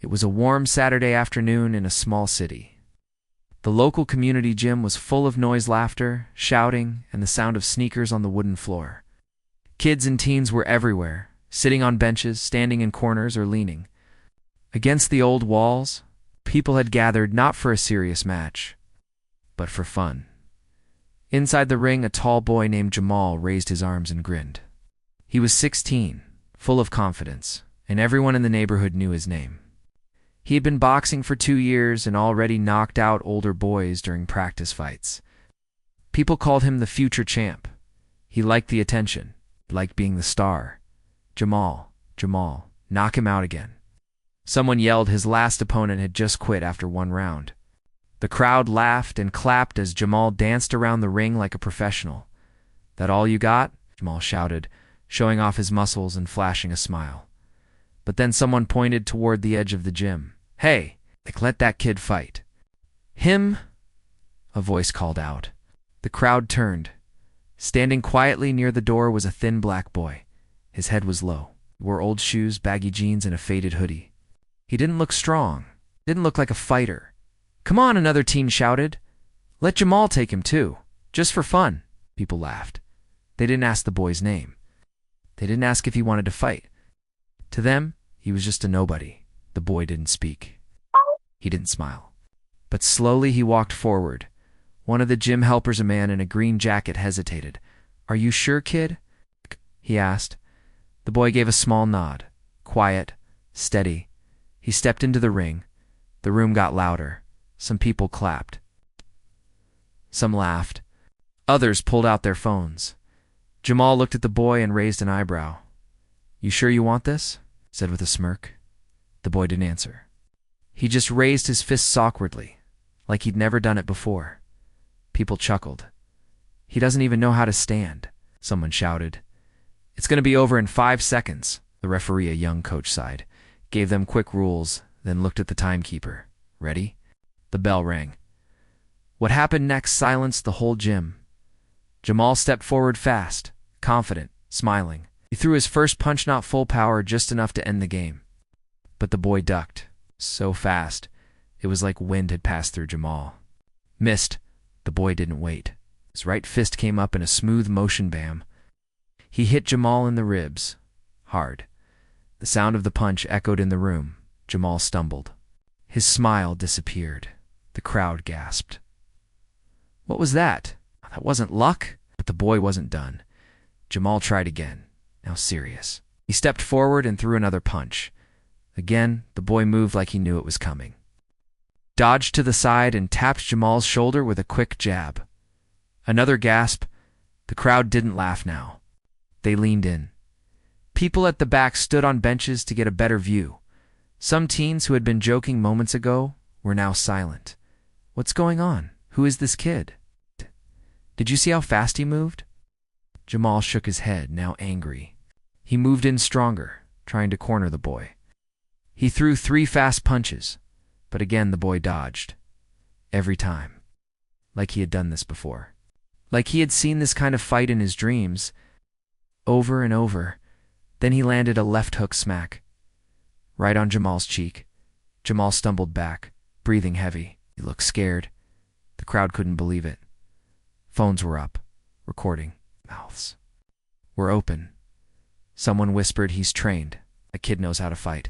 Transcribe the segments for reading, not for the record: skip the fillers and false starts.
It was a warm Saturday afternoon in a small city. The local community gym was full of noise, laughter, shouting, and the sound of sneakers on the wooden floor. Kids and teens were everywhere, sitting on benches, standing in corners, or leaning against the old walls. People had gathered not for a serious match, but for fun. Inside the ring, a tall boy named Jamal raised his arms and grinned. He was 16, full of confidence, and everyone in the neighborhood knew his name. He had been boxing for 2 years and already knocked out older boys during practice fights. People called him the future champ. He liked the attention, liked being the star. Jamal, knock him out again. Someone yelled his last opponent had just quit after 1 round. The crowd laughed and clapped as Jamal danced around the ring like a professional. "That all you got?" Jamal shouted, showing off his muscles and flashing a smile. But then someone pointed toward the edge of the gym. "Hey, let that kid fight." "Him?" a voice called out. The crowd turned. Standing quietly near the door was a thin black boy. His head was low. He wore old shoes, baggy jeans, and a faded hoodie. He didn't look strong. Didn't look like a fighter. "Come on," another teen shouted. "Let Jamal take him too. Just for fun." People laughed. They didn't ask the boy's name. They didn't ask if he wanted to fight. To them, he was just a nobody. The boy didn't speak. He didn't smile. But slowly he walked forward. One of the gym helpers, a man in a green jacket, hesitated. "Are you sure, kid?" he asked. The boy gave a small nod. Quiet, steady. He stepped into the ring. The room got louder. Some people clapped. Some laughed. Others pulled out their phones. Jamal looked at the boy and raised an eyebrow. "You sure you want this?" said with a smirk. The boy didn't answer. He just raised his fists awkwardly, like he'd never done it before. People chuckled. "He doesn't even know how to stand," someone shouted. "It's going to be over in 5 seconds, the referee, a young coach, sighed, gave them quick rules, then looked at the timekeeper. "Ready?" The bell rang. What happened next silenced the whole gym. Jamal stepped forward fast, confident, smiling. He threw his first punch, not full power, just enough to end the game. But the boy ducked, so fast, it was like wind had passed through Jamal. Missed. The boy didn't wait. His right fist came up in a smooth motion, bam. He hit Jamal in the ribs, hard. The sound of the punch echoed in the room. Jamal stumbled. His smile disappeared. The crowd gasped. "What was that? That wasn't luck?" But the boy wasn't done. Jamal tried again, now serious. He stepped forward and threw another punch. Again, the boy moved like he knew it was coming. Dodged to the side and tapped Jamal's shoulder with a quick jab. Another gasp. The crowd didn't laugh now. They leaned in. People at the back stood on benches to get a better view. Some teens who had been joking moments ago were now silent. "What's going on? Who is this kid? Did you see how fast he moved?" Jamal shook his head, now angry. He moved in stronger, trying to corner the boy. He threw 3 fast punches, but again the boy dodged. Every time. Like he had done this before. Like he had seen this kind of fight in his dreams. Over and over. Then he landed a left hook smack. Right on Jamal's cheek. Jamal stumbled back, breathing heavy. He looked scared. The crowd couldn't believe it. Phones were up, recording. Mouths were open. Someone whispered, "He's trained. A kid knows how to fight."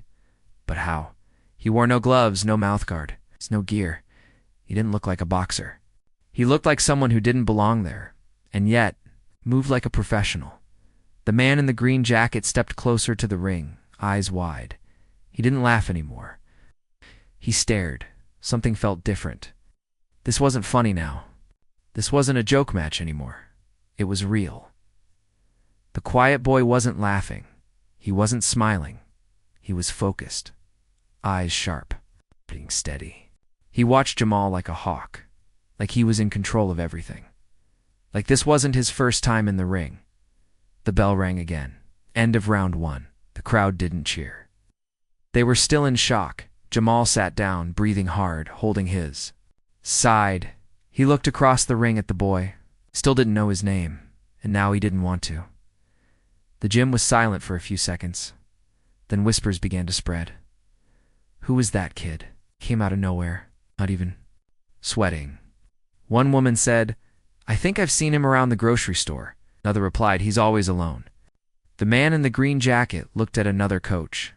But how? He wore no gloves, no mouthguard, no gear. He didn't look like a boxer. He looked like someone who didn't belong there, and yet moved like a professional. The man in the green jacket stepped closer to the ring, eyes wide. He didn't laugh anymore. He stared. Something felt different. This wasn't funny now. This wasn't a joke match anymore. It was real. The quiet boy wasn't laughing. He wasn't smiling. He was focused. Eyes sharp, being steady. He watched Jamal like a hawk, like he was in control of everything. Like this wasn't his first time in the ring. The bell rang again. End of round 1. The crowd didn't cheer. They were still in shock. Jamal sat down, breathing hard, holding his. Sighed. He looked across the ring at the boy. Still didn't know his name, and now he didn't want to. The gym was silent for a few seconds. Then whispers began to spread. Who was that kid? Came out of nowhere, not even sweating. One woman said, I think I've seen him around the grocery store. Another replied, he's always alone. The man in the green jacket looked at another coach.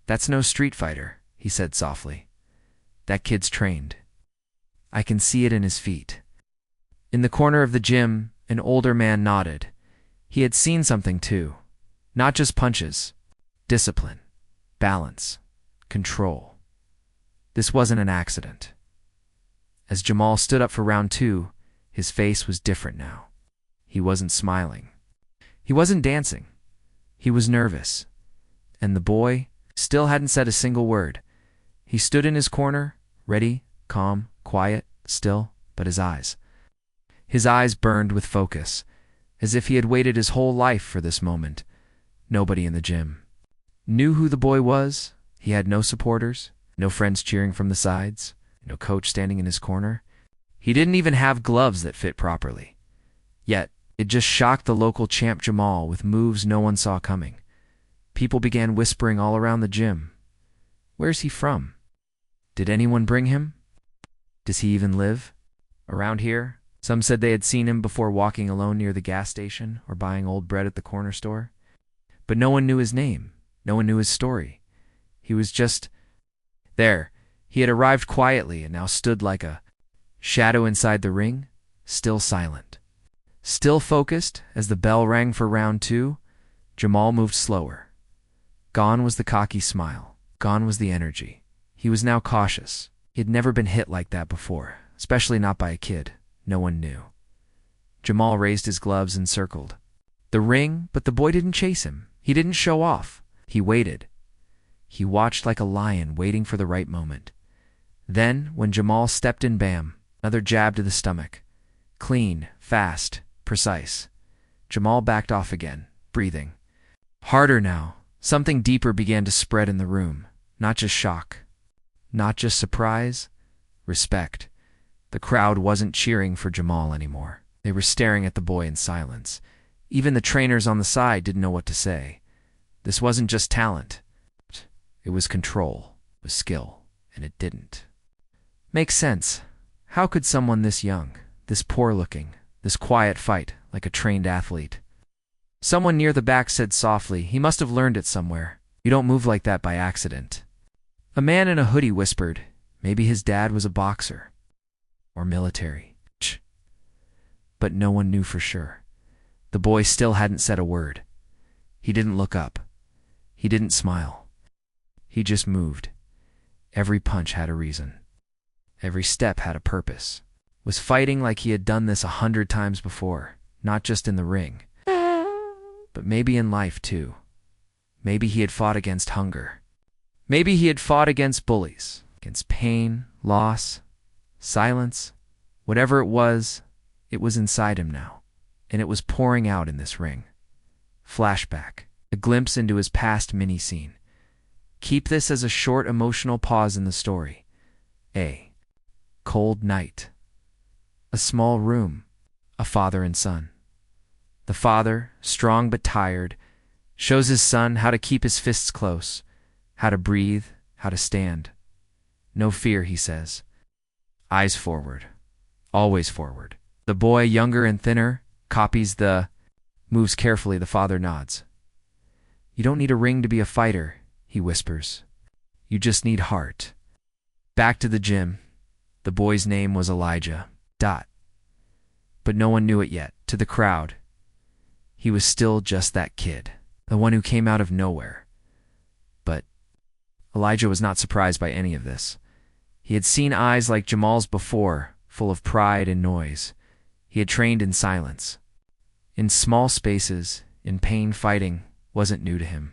That's no street fighter, he said softly. That kid's trained. I can see it in his feet. In the corner of the gym, an older man nodded. He had seen something too. Not just punches. Discipline. Balance. Control. This wasn't an accident. As Jamal stood up for round 2, his face was different now. He wasn't smiling. He wasn't dancing. He was nervous. And the boy still hadn't said a single word. He stood in his corner, ready, calm, quiet, still, but his eyes burned with focus, as if he had waited his whole life for this moment. Nobody in the gym knew who the boy was. He had no supporters, no friends cheering from the sides, no coach standing in his corner. He didn't even have gloves that fit properly. Yet, it just shocked the local champ Jamal with moves no one saw coming. People began whispering all around the gym. Where's he from? Did anyone bring him? Does he even live around here? Some said they had seen him before walking alone near the gas station or buying old bread at the corner store. But no one knew his name. No one knew his story. He was just there. He had arrived quietly and now stood like a shadow inside the ring, still silent. Still focused as the bell rang for round 2, Jamal moved slower. Gone was the cocky smile. Gone was the energy. He was now cautious. He had never been hit like that before, especially not by a kid no one knew. Jamal raised his gloves and circled the ring, but the boy didn't chase him. He didn't show off. He waited. He watched like a lion waiting for the right moment. Then, when Jamal stepped in, bam, another jab to the stomach. Clean, fast, precise. Jamal backed off again, breathing harder now. Something deeper began to spread in the room. Not just shock. Not just surprise. Respect. The crowd wasn't cheering for Jamal anymore. They were staring at the boy in silence. Even the trainers on the side didn't know what to say. This wasn't just talent. It was control. It was skill. And it didn't make sense. How could someone this young, this poor-looking, this quiet fight like a trained athlete? Someone near the back said softly, he must have learned it somewhere. You don't move like that by accident. A man in a hoodie whispered, maybe his dad was a boxer. Or military. But no one knew for sure. The boy still hadn't said a word. He didn't look up. He didn't smile. He just moved. Every punch had a reason. Every step had a purpose. Was fighting like he had done this 100 times before, not just in the ring, but maybe in life too. Maybe he had fought against hunger. Maybe he had fought against bullies, against pain, loss, silence. Whatever it was inside him now, and it was pouring out in this ring. Flashback, a glimpse into his past mini-scene. Keep this as a short emotional pause in the story. A cold night. A small room. A father and son. The father, strong but tired, shows his son how to keep his fists close, how to breathe, how to stand. No fear, he says. Eyes forward. Always forward. The boy, younger and thinner, copies moves carefully. The father nods. You don't need a ring to be a fighter, he whispers. You just need heart. Back to the gym. The boy's name was Elijah. But no one knew it yet. To the crowd, he was still just that kid, the one who came out of nowhere. But Elijah was not surprised by any of this. He had seen eyes like Jamal's before, full of pride and noise. He had trained in silence. In small spaces, in pain, fighting wasn't new to him.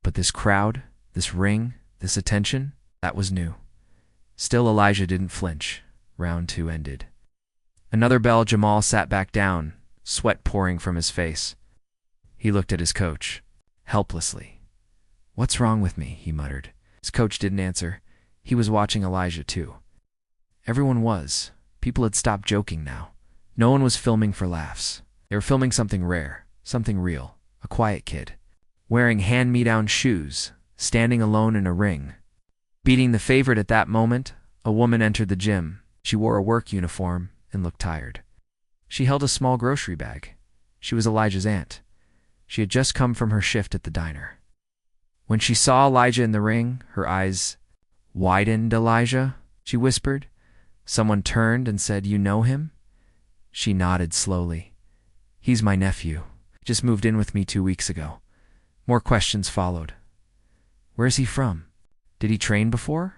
But this crowd, this ring, this attention, that was new. Still, Elijah didn't flinch. Round 2 ended. Another bell. Jamal sat back down, sweat pouring from his face. He looked at his coach, helplessly. What's wrong with me? He muttered. His coach didn't answer. He was watching Elijah too. Everyone was. People had stopped joking now. No one was filming for laughs. They were filming something rare, something real. A quiet kid, wearing hand-me-down shoes, standing alone in a ring. Beating the favorite at that moment, a woman entered the gym. She wore a work uniform and looked tired. She held a small grocery bag. She was Elijah's aunt. She had just come from her shift at the diner. When she saw Elijah in the ring, her eyes widened. "Elijah," she whispered. Someone turned and said, "You know him?" She nodded slowly. "He's my nephew. Just moved in with me 2 weeks ago." More questions followed. "Where's he from? Did he train before?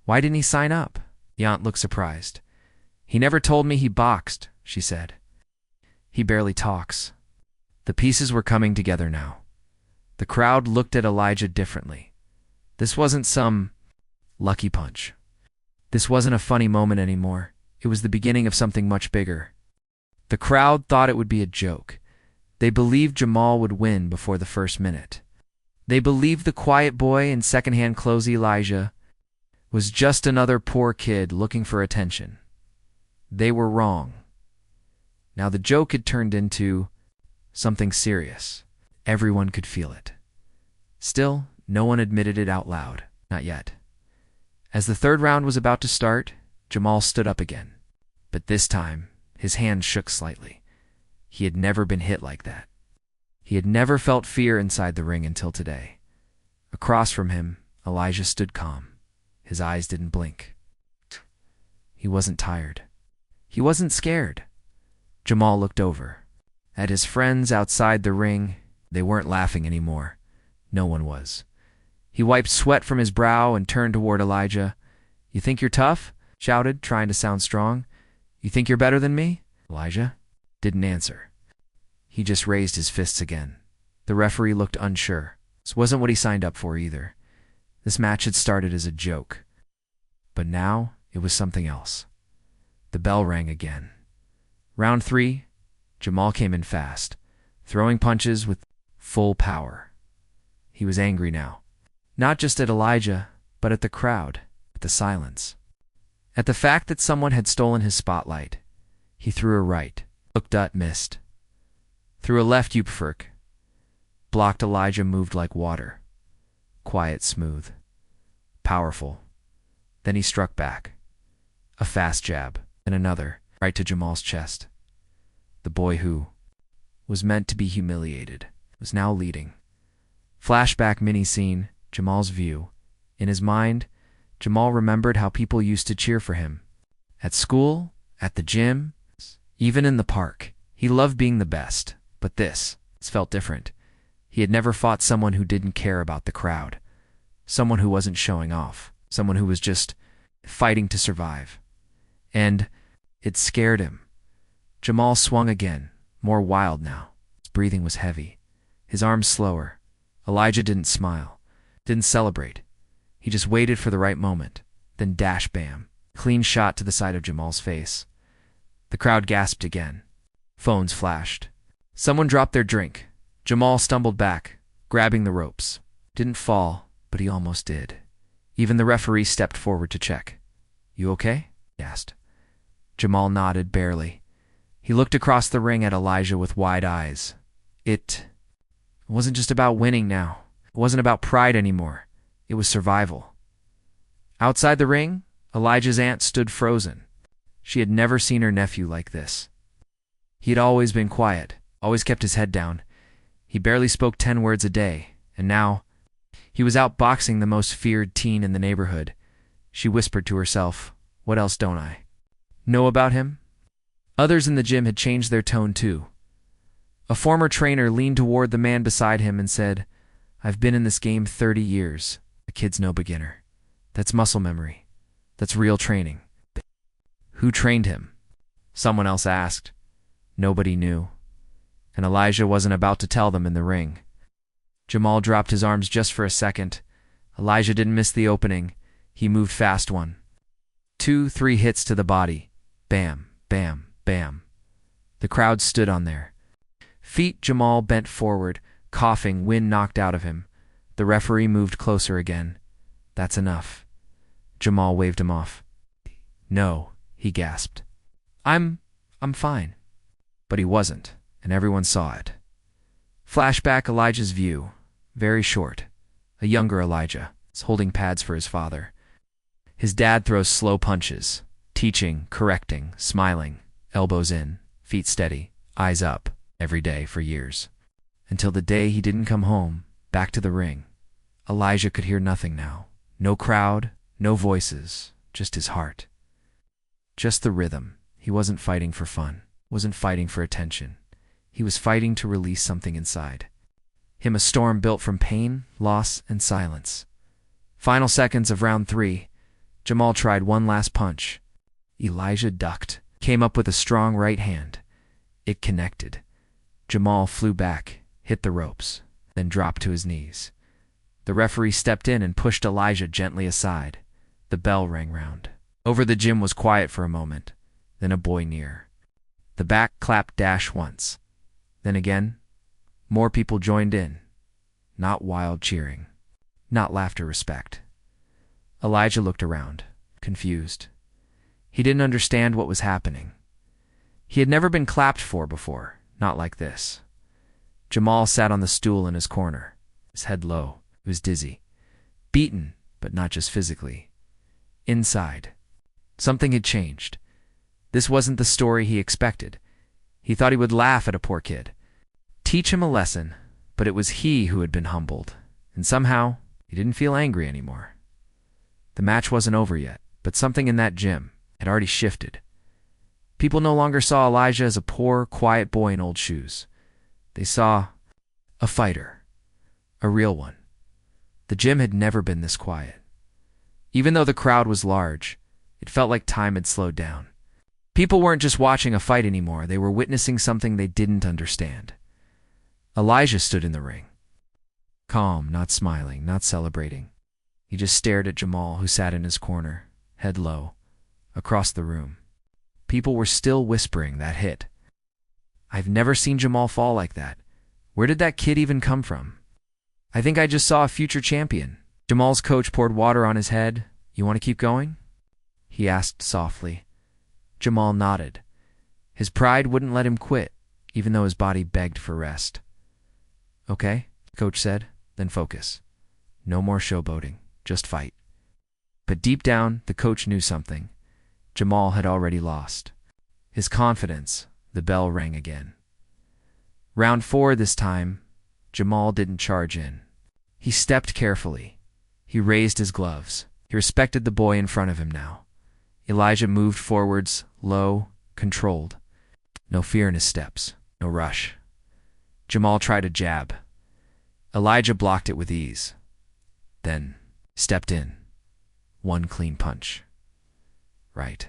Why didn't he sign up?" The aunt looked surprised. "He never told me he boxed," she said. "He barely talks." The pieces were coming together now. The crowd looked at Elijah differently. This wasn't some lucky punch. This wasn't a funny moment anymore. It was the beginning of something much bigger. The crowd thought it would be a joke. They believed Jamal would win before the first minute. They believed the quiet boy in secondhand clothes, Elijah, was just another poor kid looking for attention. They were wrong. Now the joke had turned into something serious. Everyone could feel it. Still, no one admitted it out loud. Not yet. As the third round was about to start, Jamal stood up again. But this time, his hand shook slightly. He had never been hit like that. He had never felt fear inside the ring until today. Across from him, Elijah stood calm. His eyes didn't blink. He wasn't tired. He wasn't scared. Jamal looked over. At his friends outside the ring, they weren't laughing anymore. No one was. He wiped sweat from his brow and turned toward Elijah. "You think you're tough?" shouted, trying to sound strong. "You think you're better than me?" Elijah didn't answer. He just raised his fists again. The referee looked unsure. This wasn't what he signed up for either. This match had started as a joke. But now it was something else. The bell rang again. Round 3, Jamal came in fast, throwing punches with full power. He was angry now. Not just at Elijah, but at the crowd, at the silence. At the fact that someone had stolen his spotlight. He threw a right, looked up, missed. Threw a left, uppercut. Blocked. Elijah moved like water. Quiet, smooth. Powerful. Then he struck back. A fast jab, and another, right to Jamal's chest. The boy who was meant to be humiliated was now leading. Flashback mini scene, Jamal's view. In his mind, Jamal remembered how people used to cheer for him. At school, at the gym, even in the park. He loved being the best, but this felt different. He had never fought someone who didn't care about the crowd. Someone who wasn't showing off. Someone who was just fighting to survive. And it scared him. Jamal swung again, more wild now. His breathing was heavy. His arms slower. Elijah didn't smile, didn't celebrate. He just waited for the right moment. Then dash, bam. Clean shot to the side of Jamal's face. The crowd gasped again. Phones flashed. Someone dropped their drink. Jamal stumbled back, grabbing the ropes. Didn't fall, but he almost did. Even the referee stepped forward to check. "You okay?" he asked. Jamal nodded barely. He looked across the ring at Elijah with wide eyes. It wasn't just about winning now. It wasn't about pride anymore. It was survival. Outside the ring, Elijah's aunt stood frozen. She had never seen her nephew like this. He had always been quiet, always kept his head down. He barely spoke 10 words a day, and now he was out boxing the most feared teen in the neighborhood. She whispered to herself, "What else don't I know about him?" Others in the gym had changed their tone too. A former trainer leaned toward the man beside him and said, "I've been in this game 30 years. The kid's no beginner. That's muscle memory. That's real training." "Who trained him?" someone else asked. Nobody knew. And Elijah wasn't about to tell them in the ring. Jamal dropped his arms just for a second. Elijah didn't miss the opening. He moved fast. 1, 2, 3 hits to the body. Bam, bam, bam. The crowd stood on their feet. Jamal bent forward, coughing, wind knocked out of him. The referee moved closer again. "That's enough." Jamal waved him off. "No," he gasped. I'm fine." But he wasn't, and everyone saw it. Flashback, Elijah's view. Very short. A younger Elijah. holding pads for his father. His dad throws slow punches, teaching, correcting, smiling, elbows in, feet steady, eyes up, every day for years. Until the day he didn't come home, back to the ring. Elijah could hear nothing now. No crowd, no voices, just his heart. Just the rhythm. He wasn't fighting for fun, wasn't fighting for attention. He was fighting to release something inside him, a storm built from pain, loss, and silence. Final seconds of round 3. Jamal tried one last punch. Elijah ducked, came up with a strong right hand. It connected. Jamal flew back, hit the ropes, then dropped to his knees. The referee stepped in and pushed Elijah gently aside. The bell rang round. Over the gym was quiet for a moment, then a boy near. The back clapped dash once. Then again, more people joined in. Not wild cheering, not laughter, respect. Elijah looked around, confused. He didn't understand what was happening. He had never been clapped for before, not like this. Jamal sat on the stool in his corner, his head low. He was dizzy, beaten, but not just physically. Inside, something had changed. This wasn't the story he expected. He thought he would laugh at a poor kid, teach him a lesson, but it was he who had been humbled, and somehow he didn't feel angry anymore. The match wasn't over yet, but something in that gym had already shifted. People no longer saw Elijah as a poor, quiet boy in old shoes. They saw a fighter, a real one. The gym had never been this quiet. Even though the crowd was large, it felt like time had slowed down. People weren't just watching a fight anymore, they were witnessing something they didn't understand. Elijah stood in the ring. Calm, not smiling, not celebrating. He just stared at Jamal, who sat in his corner, head low, across the room. People were still whispering that hit. I've never seen Jamal fall like that. Where did that kid even come from? I think I just saw a future champion. Jamal's coach poured water on his head. You want to keep going? He asked softly. Jamal nodded. His pride wouldn't let him quit, even though his body begged for rest. Okay, coach said, then focus. No more showboating, just fight. But deep down, the coach knew something. Jamal had already lost. His confidence, the bell rang again. Round 4 this time, Jamal didn't charge in. He stepped carefully. He raised his gloves. He respected the boy in front of him now. Elijah moved forwards, low, controlled. No fear in his steps, no rush. Jamal tried a jab. Elijah blocked it with ease. Then stepped in. One clean punch. Right.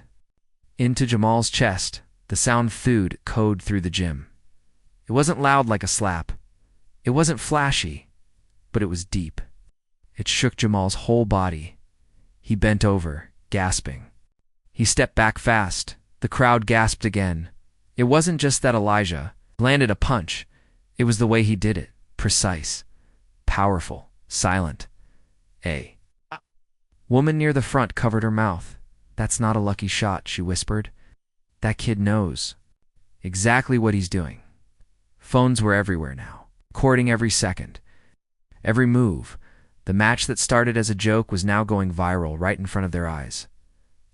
Into Jamal's chest, the sound thud echoed through the gym. It wasn't loud like a slap. It wasn't flashy, but it was deep. It shook Jamal's whole body. He bent over, gasping. He stepped back fast. The crowd gasped again. It wasn't just that Elijah landed a punch. It was the way he did it. Precise, powerful, silent. A woman near the front covered her mouth. That's not a lucky shot, she whispered. That kid knows exactly what he's doing. Phones were everywhere now, recording every second, every move. The match that started as a joke was now going viral right in front of their eyes.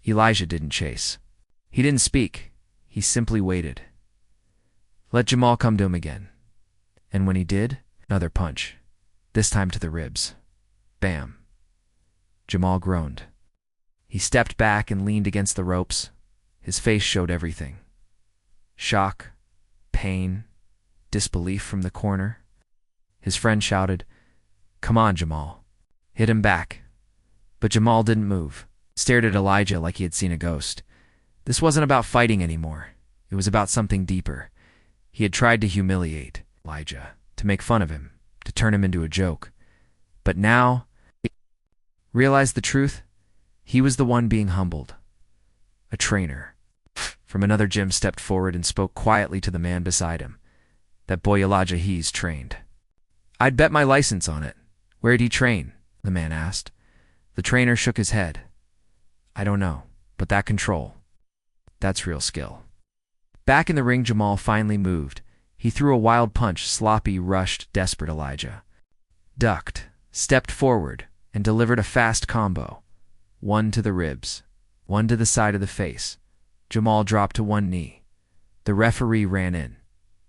Elijah didn't chase. He didn't speak. He simply waited. Let Jamal come to him again. And when he did, another punch, this time to the ribs. Bam. Jamal groaned. He stepped back and leaned against the ropes. His face showed everything. Shock, pain, disbelief from the corner. His friend shouted, "Come on, Jamal. Hit him back." But Jamal didn't move, stared at Elijah like he had seen a ghost. This wasn't about fighting anymore. It was about something deeper. He had tried to humiliate Elijah, to make fun of him, to turn him into a joke. But now, he realized the truth. He was the one being humbled. A trainer from another gym stepped forward and spoke quietly to the man beside him. That boy Elijah, he's trained. I'd bet my license on it. Where'd he train? The man asked. The trainer shook his head. I don't know, but that control, that's real skill. Back in the ring, Jamal finally moved. He threw a wild punch, sloppy, rushed, desperate Elijah. Ducked, stepped forward, and delivered a fast combo. One to the ribs, one to the side of the face. Jamal dropped to one knee. The referee ran in.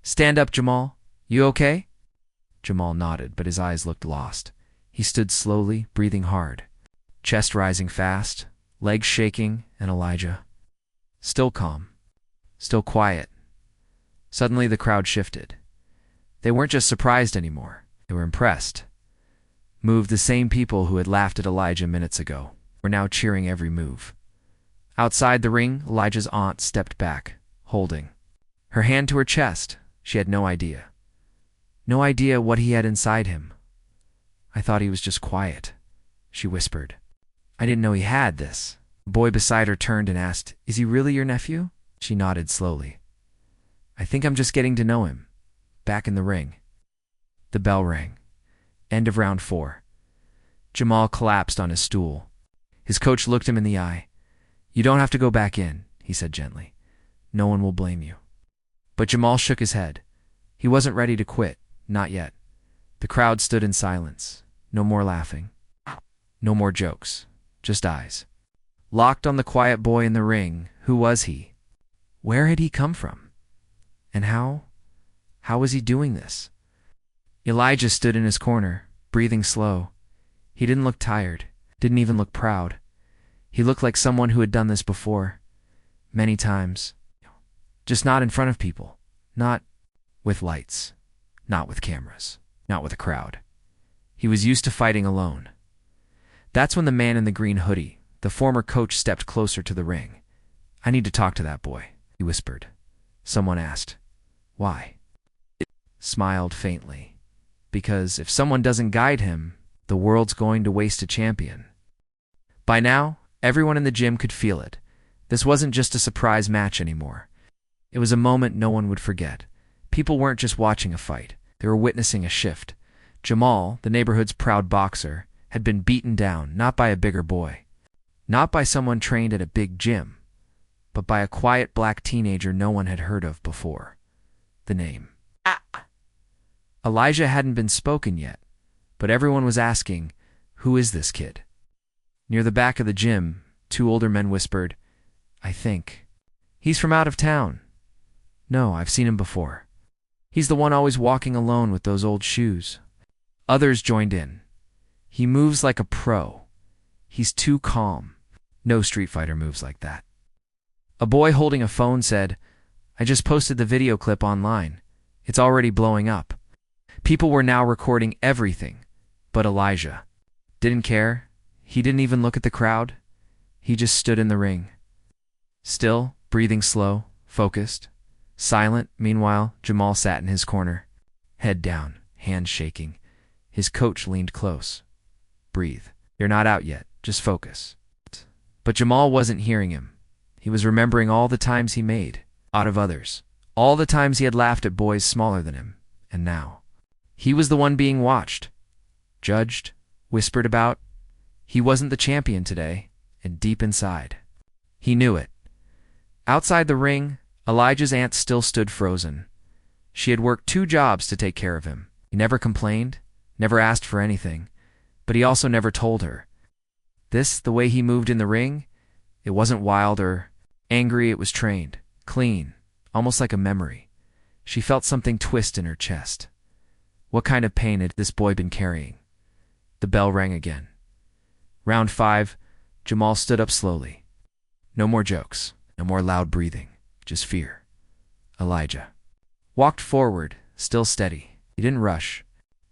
"Stand up, Jamal. You okay?" Jamal nodded, but his eyes looked lost. He stood slowly, breathing hard. Chest rising fast, legs shaking, and Elijah still calm, still quiet. Suddenly the crowd shifted. They weren't just surprised anymore. They were impressed. Moved. The same people who had laughed at Elijah minutes ago were now cheering every move. Outside the ring, Elijah's aunt stepped back, holding her hand to her chest. She had no idea. No idea what he had inside him. "I thought he was just quiet," she whispered. "I didn't know he had this." The boy beside her turned and asked, "Is he really your nephew?" She nodded slowly. "I think I'm just getting to know him." Back in the ring. The bell rang. End of round 4. Jamal collapsed on his stool. His coach looked him in the eye. "You don't have to go back in," he said gently. "No one will blame you." But Jamal shook his head. He wasn't ready to quit. Not yet. The crowd stood in silence. No more laughing. No more jokes. Just eyes locked on the quiet boy in the ring. Who was he? Where had he come from? And how was he doing this? Elijah stood in his corner, breathing slow. He didn't look tired, didn't even look proud. He looked like someone who had done this before, many times. Just not in front of people, not with lights, not with cameras, not with a crowd. He was used to fighting alone. That's when the man in the green hoodie, the former coach, stepped closer to the ring. "I need to talk to that boy," he whispered. Someone asked, "Why?" It smiled faintly. "Because if someone doesn't guide him, the world's going to waste a champion." By now, everyone in the gym could feel it. This wasn't just a surprise match anymore. It was a moment no one would forget. People weren't just watching a fight. They were witnessing a shift. Jamal, the neighborhood's proud boxer, had been beaten down, not by a bigger boy, not by someone trained at a big gym, but by a quiet black teenager no one had heard of before. The name. Elijah hadn't been spoken yet, but everyone was asking, "Who is this kid?" Near the back of the gym, 2 older men whispered, "I think he's from out of town. No, I've seen him before. He's the one always walking alone with those old shoes." Others joined in. "He moves like a pro. He's too calm. No street fighter moves like that." A boy holding a phone said, "I just posted the video clip online. It's already blowing up." People were now recording everything, but Elijah didn't care. He didn't even look at the crowd. He just stood in the ring. Still, breathing slow, focused, silent. Meanwhile, Jamal sat in his corner, head down, hands shaking. His coach leaned close. "Breathe. You're not out yet. Just focus." But Jamal wasn't hearing him. He was remembering all the times he made out of others, all the times he had laughed at boys smaller than him, and now he was the one being watched, judged, whispered about. He wasn't the champion today, and deep inside, he knew it. Outside the ring, Elijah's aunt still stood frozen. She had worked 2 jobs to take care of him. He never complained, never asked for anything, but he also never told her. The way he moved in the ring, it wasn't wild or angry. It was trained, clean, almost like a memory. She felt something twist in her chest. What kind of pain had this boy been carrying? The bell rang again. Round 5, Jamal stood up slowly. No more jokes, no more loud breathing, just fear. Elijah walked forward, still steady. He didn't rush.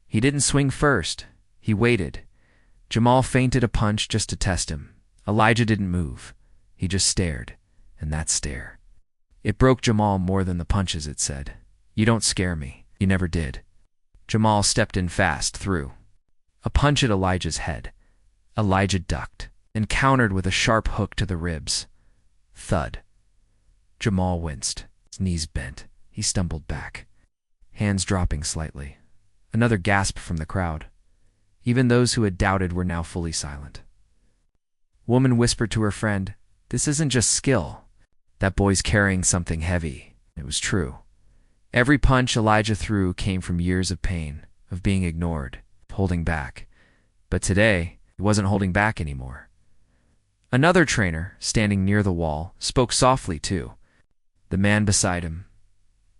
He didn't swing first. He waited. Jamal feinted a punch just to test him. Elijah didn't move. He just stared, and that stare, it broke Jamal more than the punches. It said, "You don't scare me. You never did." Jamal stepped in fast, threw a punch at Elijah's head. Elijah ducked and countered with a sharp hook to the ribs. Thud. Jamal winced. His knees bent. He stumbled back, hands dropping slightly. Another gasp from the crowd. Even those who had doubted were now fully silent. Woman whispered to her friend, "This isn't just skill. That boy's carrying something heavy." It was true. Every punch Elijah threw came from years of pain, of being ignored, holding back. But today, He wasn't holding back anymore. Another trainer, standing near the wall, spoke softly too. The man beside him.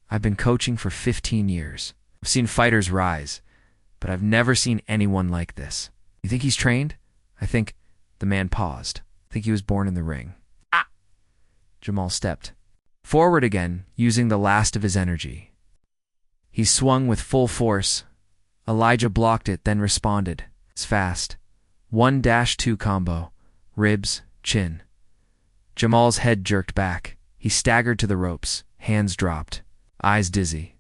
I've been coaching for 15 years. I've seen fighters rise, but I've never seen anyone like this. You think he's trained? I think... The man paused. I think he was born in the ring. Ah! Jamal stepped forward again, using the last of his energy. He swung with full force. Elijah blocked it, then responded. It's fast. 1-2 combo. Ribs, chin. Jamal's head jerked back. He staggered to the ropes, hands dropped, eyes dizzy.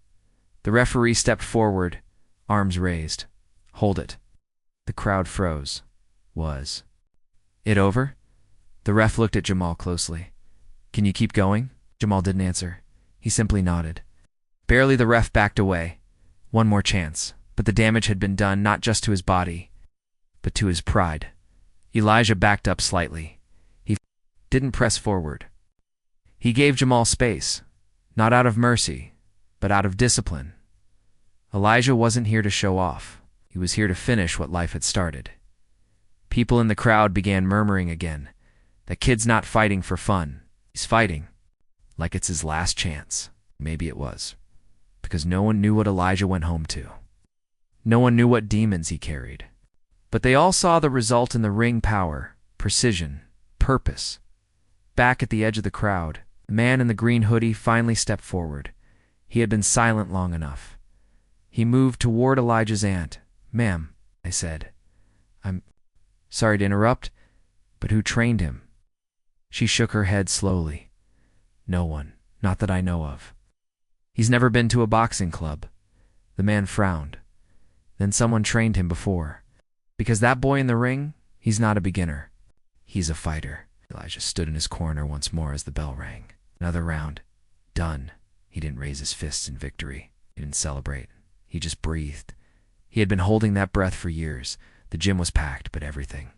The referee stepped forward, arms raised. Hold it. The crowd froze. Was it over? The ref looked at Jamal closely. Can you keep going? Jamal didn't answer. He simply nodded. Barely the ref backed away. One more chance. But the damage had been done not just to his body, but to his pride. Elijah backed up slightly. He didn't press forward. He gave Jamal space, not out of mercy, but out of discipline. Elijah wasn't here to show off. He was here to finish what life had started. People in the crowd began murmuring again. That kid's not fighting for fun. He's fighting like it's his last chance. Maybe it was, because no one knew what Elijah went home to. No one knew what demons he carried. But they all saw the result in the ring: power, precision, purpose. Back at the edge of the crowd, the man in the green hoodie finally stepped forward. He had been silent long enough. He moved toward Elijah's aunt. Ma'am, I said. I'm sorry to interrupt, but who trained him? She shook her head slowly. No one, not that I know of. He's never been to a boxing club. The man frowned. Then someone trained him before. Because that boy in the ring, he's not a beginner. He's a fighter. Elijah stood in his corner once more as the bell rang. Another round. Done. He didn't raise his fists in victory. He didn't celebrate. He just breathed. He had been holding that breath for years. The gym was packed, but everything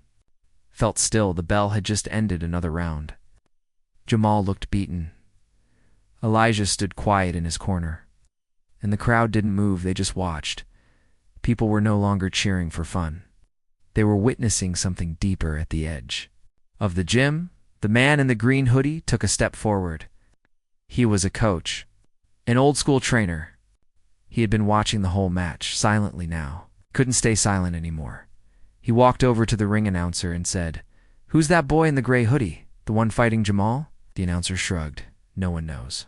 felt still. The bell had just ended another round. Jamal looked beaten. Elijah stood quiet in his corner. And the crowd didn't move, they just watched. People were no longer cheering for fun. They were witnessing something deeper at the edge of the gym. The man in the green hoodie took a step forward. He was a coach, an old-school trainer. He had been watching the whole match, silently now. Couldn't stay silent anymore. He walked over to the ring announcer and said, Who's that boy in the gray hoodie? The one fighting Jamal? The announcer shrugged. No one knows.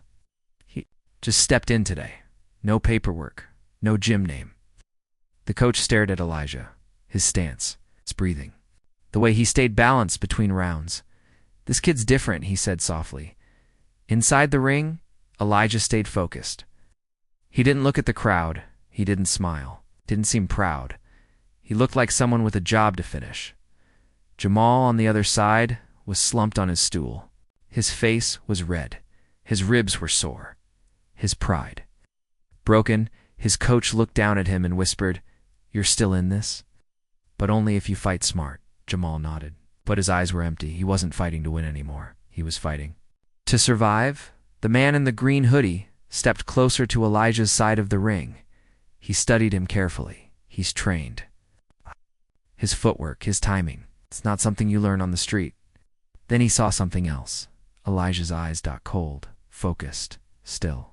He just stepped in today. No paperwork. No gym name. The coach stared at Elijah. His stance. His breathing. The way he stayed balanced between rounds. This kid's different, he said softly. Inside the ring, Elijah stayed focused. He didn't look at the crowd. He didn't smile. Didn't seem proud. He looked like someone with a job to finish. Jamal, on the other side, was slumped on his stool. His face was red. His ribs were sore. His pride broken. His coach looked down at him and whispered, You're still in this? But only if you fight smart. Jamal nodded. But his eyes were empty. He wasn't fighting to win anymore. He was fighting to survive. The man in the green hoodie stepped closer to Elijah's side of the ring. He studied him carefully. He's trained. His footwork, his timing. It's not something you learn on the street. Then he saw something else. Elijah's eyes got cold, focused, still.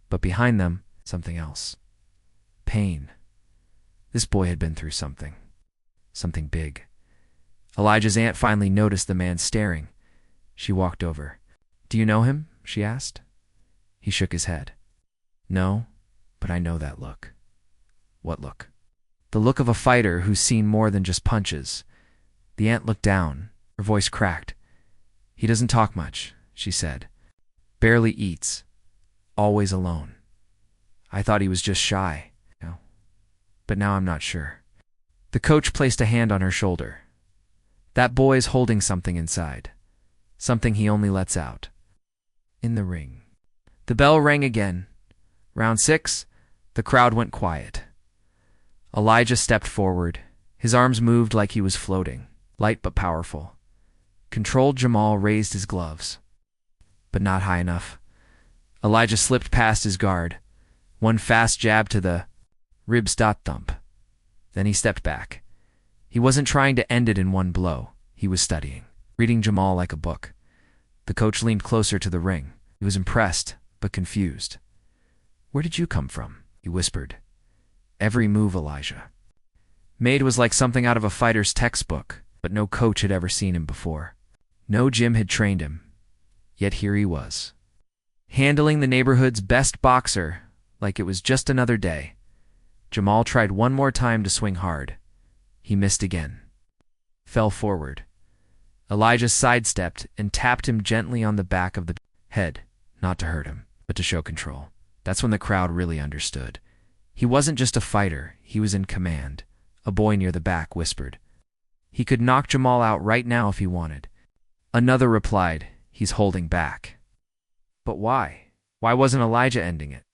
But behind them, something else. Pain. This boy had been through something. Something big. Elijah's aunt finally noticed the man staring. She walked over. Do you know him? She asked. He shook his head. No, but I know that look. What look? The look of a fighter who's seen more than just punches. The aunt looked down. Her voice cracked. He doesn't talk much, she said. Barely eats. Always alone. I thought he was just shy, but now I'm not sure. The coach placed a hand on her shoulder. That boy's holding something inside. Something he only lets out. In the ring. The bell rang again. Round 6, the crowd went quiet. Elijah stepped forward. His arms moved like he was floating, light but powerful. Controlled Jamal raised his gloves. But not high enough. Elijah slipped past his guard. One fast jab to the ribs. Thump. Then he stepped back. He wasn't trying to end it in one blow. He was studying, reading Jamal like a book. The coach leaned closer to the ring. He was impressed, but confused. "Where did you come from?" he whispered. "Every move, Elijah." Made was like something out of a fighter's textbook, but no coach had ever seen him before. No gym had trained him. Yet here he was, handling the neighborhood's best boxer like it was just another day. Jamal tried one more time to swing hard. He missed again. Fell forward. Elijah sidestepped and tapped him gently on the back of the head, not to hurt him, but to show control. That's when the crowd really understood. He wasn't just a fighter, he was in command. A boy near the back whispered. He could knock Jamal out right now if he wanted. Another replied, "He's holding back." But why? Why wasn't Elijah ending it?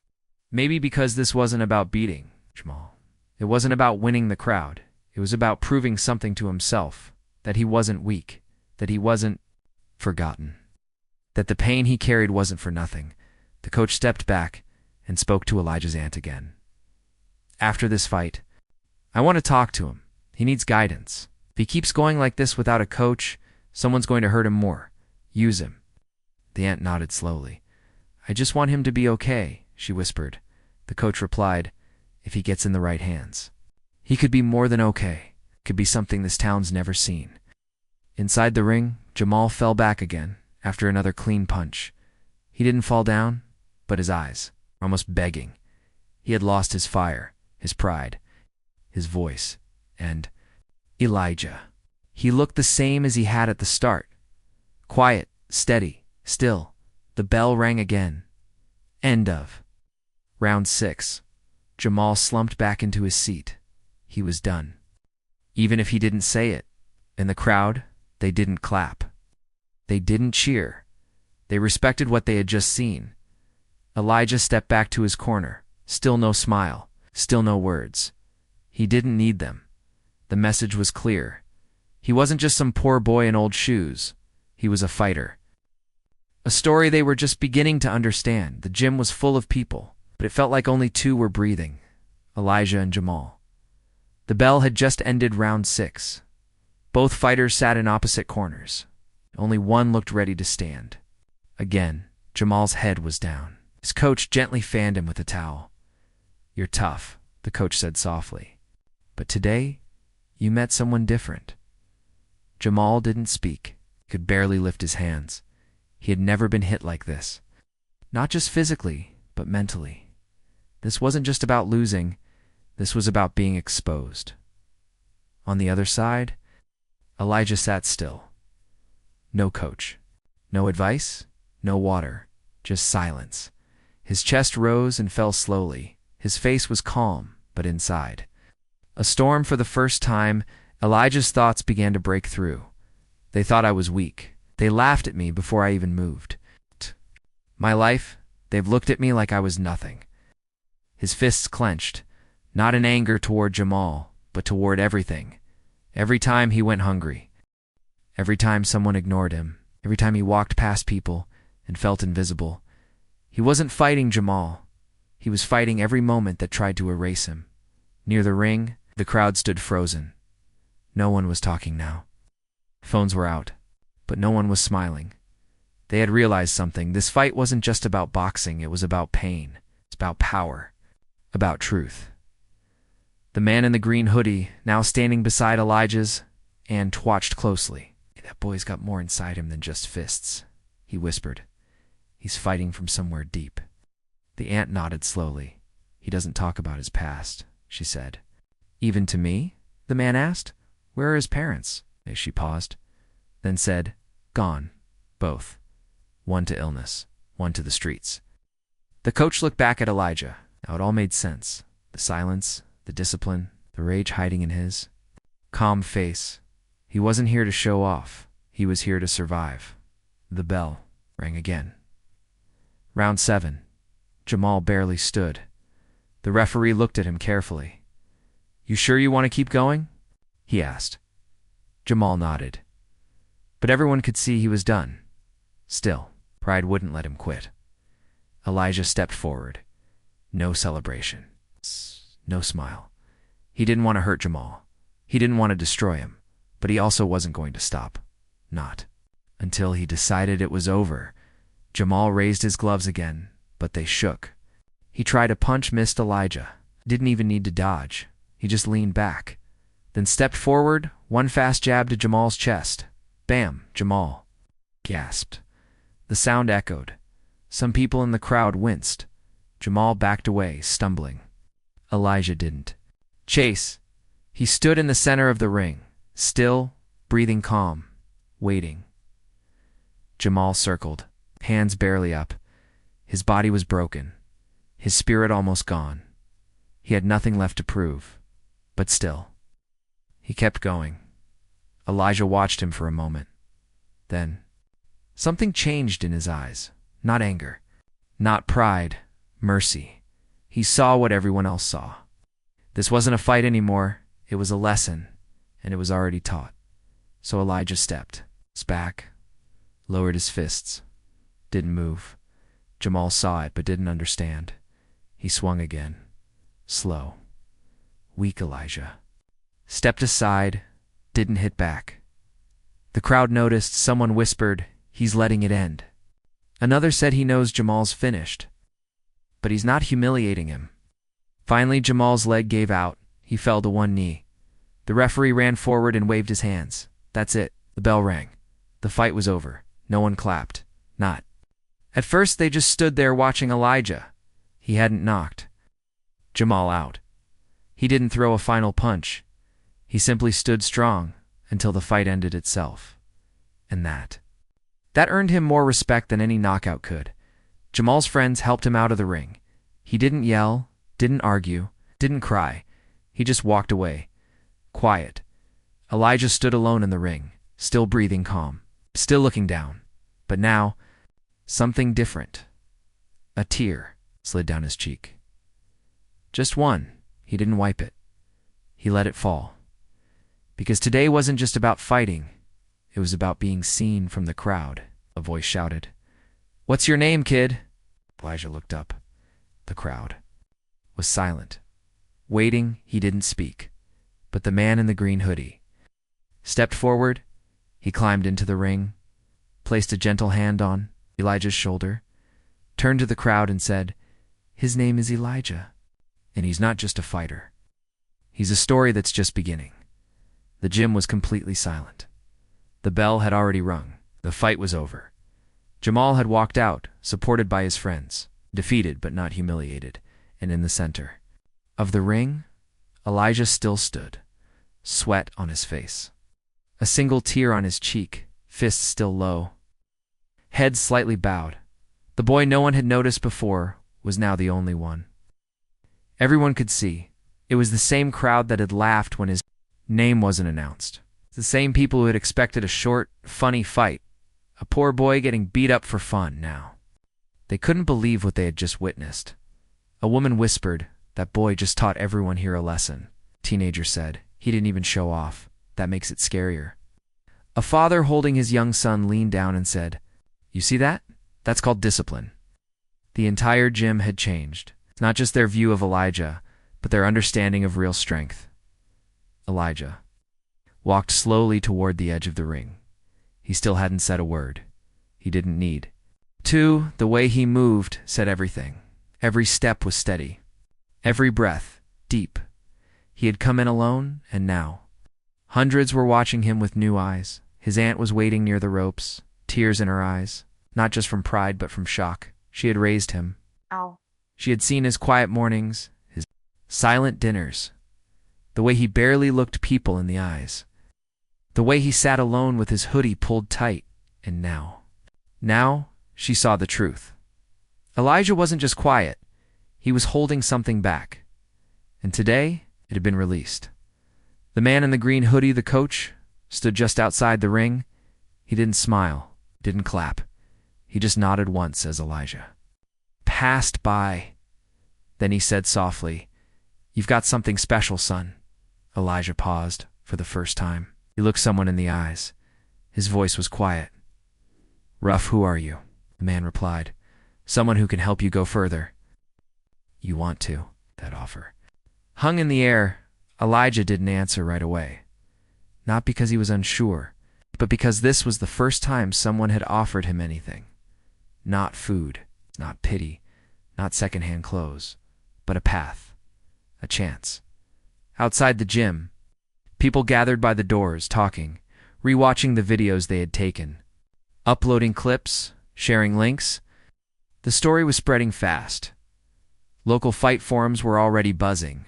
Maybe because this wasn't about beating Jamal. It wasn't about winning the crowd. It was about proving something to himself, that he wasn't weak, that he wasn't forgotten, that the pain he carried wasn't for nothing. The coach stepped back and spoke to Elijah's aunt again. "After this fight, I want to talk to him. He needs guidance. If he keeps going like this without a coach, someone's going to hurt him more. Use him." The aunt nodded slowly. "I just want him to be okay," she whispered. The coach replied, "If he gets in the right hands, he could be more than okay. Could be something this town's never seen." Inside the ring, Jamal fell back again after another clean punch. He didn't fall down, but his eyes were almost begging. He had lost his fire, his pride, his voice, and Elijah. He looked the same as he had at the start. Quiet, steady, still. The bell rang again. End of round 6. Jamal slumped back into his seat. He was done. Even if he didn't say it, in the crowd, they didn't clap. They didn't cheer. They respected what they had just seen. Elijah stepped back to his corner. Still no smile. Still no words. He didn't need them. The message was clear. He wasn't just some poor boy in old shoes. He was a fighter. A story they were just beginning to understand. The gym was full of people, but it felt like only two were breathing, Elijah and Jamal. The bell had just ended round 6. Both fighters sat in opposite corners. Only one looked ready to stand. Again, Jamal's head was down. His coach gently fanned him with a towel. "You're tough," the coach said softly. "But today, you met someone different." Jamal didn't speak. He could barely lift his hands. He had never been hit like this. Not just physically, but mentally. This wasn't just about losing. This was about being exposed. On the other side, Elijah sat still. No coach. No advice. No water. Just silence. His chest rose and fell slowly. His face was calm, but inside. A storm for the first time, Elijah's thoughts began to break through. They thought I was weak. They laughed at me before I even moved. My life, they've looked at me like I was nothing. His fists clenched, not in anger toward Jamal, but toward everything. Every time he went hungry. Every time someone ignored him. Every time he walked past people and felt invisible. He wasn't fighting Jamal. He was fighting every moment that tried to erase him. Near the ring, the crowd stood frozen. No one was talking now. Phones were out, but no one was smiling. They had realized something. This fight wasn't just about boxing. It was about pain. It's about power. About truth. The man in the green hoodie, now standing beside Elijah's, and watched closely. "That boy's got more inside him than just fists," he whispered. "He's fighting from somewhere deep." The aunt nodded slowly. "He doesn't talk about his past," she said. "Even to me?" the man asked. "Where are his parents?" She paused, then said, "Gone. Both. One to illness, one to the streets." The coach looked back at Elijah. Now it all made sense. The silence, the discipline, the rage hiding in his calm face. He wasn't here to show off. He was here to survive. The bell rang again. Round 7. Jamal barely stood. The referee looked at him carefully. "You sure you want to keep going?" he asked. Jamal nodded. But everyone could see he was done. Still, pride wouldn't let him quit. Elijah stepped forward. No celebration. No smile. He didn't want to hurt Jamal. He didn't want to destroy him, but he also wasn't going to stop. Not until he decided it was over. Jamal raised his gloves again, but they shook. He tried a punch, missed. Elijah didn't even need to dodge. He just leaned back, then stepped forward, one fast jab to Jamal's chest. Bam! Jamal gasped. The sound echoed. Some people in the crowd winced. Jamal backed away, stumbling. Elijah didn't. Chase. He stood in the center of the ring, still, breathing calm, waiting. Jamal circled, hands barely up. His body was broken, his spirit almost gone. He had nothing left to prove, but still. He kept going. Elijah watched him for a moment. Then, something changed in his eyes. Not anger, not pride, mercy. He saw what everyone else saw. This wasn't a fight anymore. It was a lesson, and it was already taught. So Elijah stepped back, lowered his fists, didn't move. Jamal saw it but didn't understand. He swung again. Slow. Weak Elijah. Stepped aside, didn't hit back. The crowd noticed. Someone whispered, "He's letting it end." Another said he knows Jamal's finished, but he's not humiliating him. Finally, Jamal's leg gave out. He fell to one knee. The referee ran forward and waved his hands. That's it. The bell rang. The fight was over. No one clapped. Not. At first, they just stood there watching Elijah. He hadn't knocked Jamal out. He didn't throw a final punch. He simply stood strong until the fight ended itself. And that earned him more respect than any knockout could. Jamal's friends helped him out of the ring. He didn't yell, didn't argue, didn't cry. He just walked away. Quiet. Elijah stood alone in the ring, still breathing calm, still looking down. But now, something different. A tear slid down his cheek. Just one. He didn't wipe it. He let it fall. Because today wasn't just about fighting. It was about being seen from the crowd. A voice shouted, "What's your name, kid?" Elijah looked up. The crowd was silent. Waiting, he didn't speak. But the man in the green hoodie stepped forward. He climbed into the ring, placed a gentle hand on Elijah's shoulder, turned to the crowd and said, "His name is Elijah. And he's not just a fighter. He's a story that's just beginning." The gym was completely silent. The bell had already rung. The fight was over. Jamal had walked out, supported by his friends, defeated but not humiliated, and in the center of the ring, Elijah still stood, sweat on his face, a single tear on his cheek, fists still low, head slightly bowed. The boy no one had noticed before was now the only one. Everyone could see. It was the same crowd that had laughed when his name wasn't announced. The same people who had expected a short, funny fight. A poor boy getting beat up for fun now. They couldn't believe what they had just witnessed. A woman whispered, "That boy just taught everyone here a lesson." Teenager said, "He didn't even show off. That makes it scarier." A father holding his young son leaned down and said, "You see that? That's called discipline." The entire gym had changed. Not just their view of Elijah, but their understanding of real strength. Elijah walked slowly toward the edge of the ring. He still hadn't said a word. He didn't need to. The way he moved said everything. Every step was steady. Every breath, deep. He had come in alone, and now hundreds were watching him with new eyes. His aunt was waiting near the ropes, tears in her eyes, not just from pride but from shock. She had raised him. Ow. She had seen his quiet mornings, his silent dinners, the way he barely looked people in the eyes, the way he sat alone with his hoodie pulled tight, and now she saw the truth. Elijah wasn't just quiet. He was holding something back. And today, it had been released. The man in the green hoodie, the coach, stood just outside the ring. He didn't smile, didn't clap. He just nodded once as Elijah passed by. Then he said softly, "You've got something special, son." Elijah paused for the first time. He looked someone in the eyes. His voice was quiet. "Ruff, who are you?" The man replied. "Someone who can help you go further." "You want to?" That offer hung in the air. Elijah didn't answer right away. not because he was unsure, but because this was the first time someone had offered him anything. Not food, not pity, not secondhand clothes, but a path, a chance. Outside the gym, people gathered by the doors, talking, rewatching the videos they had taken, uploading clips, sharing links. The story was spreading fast. Local fight forums were already buzzing.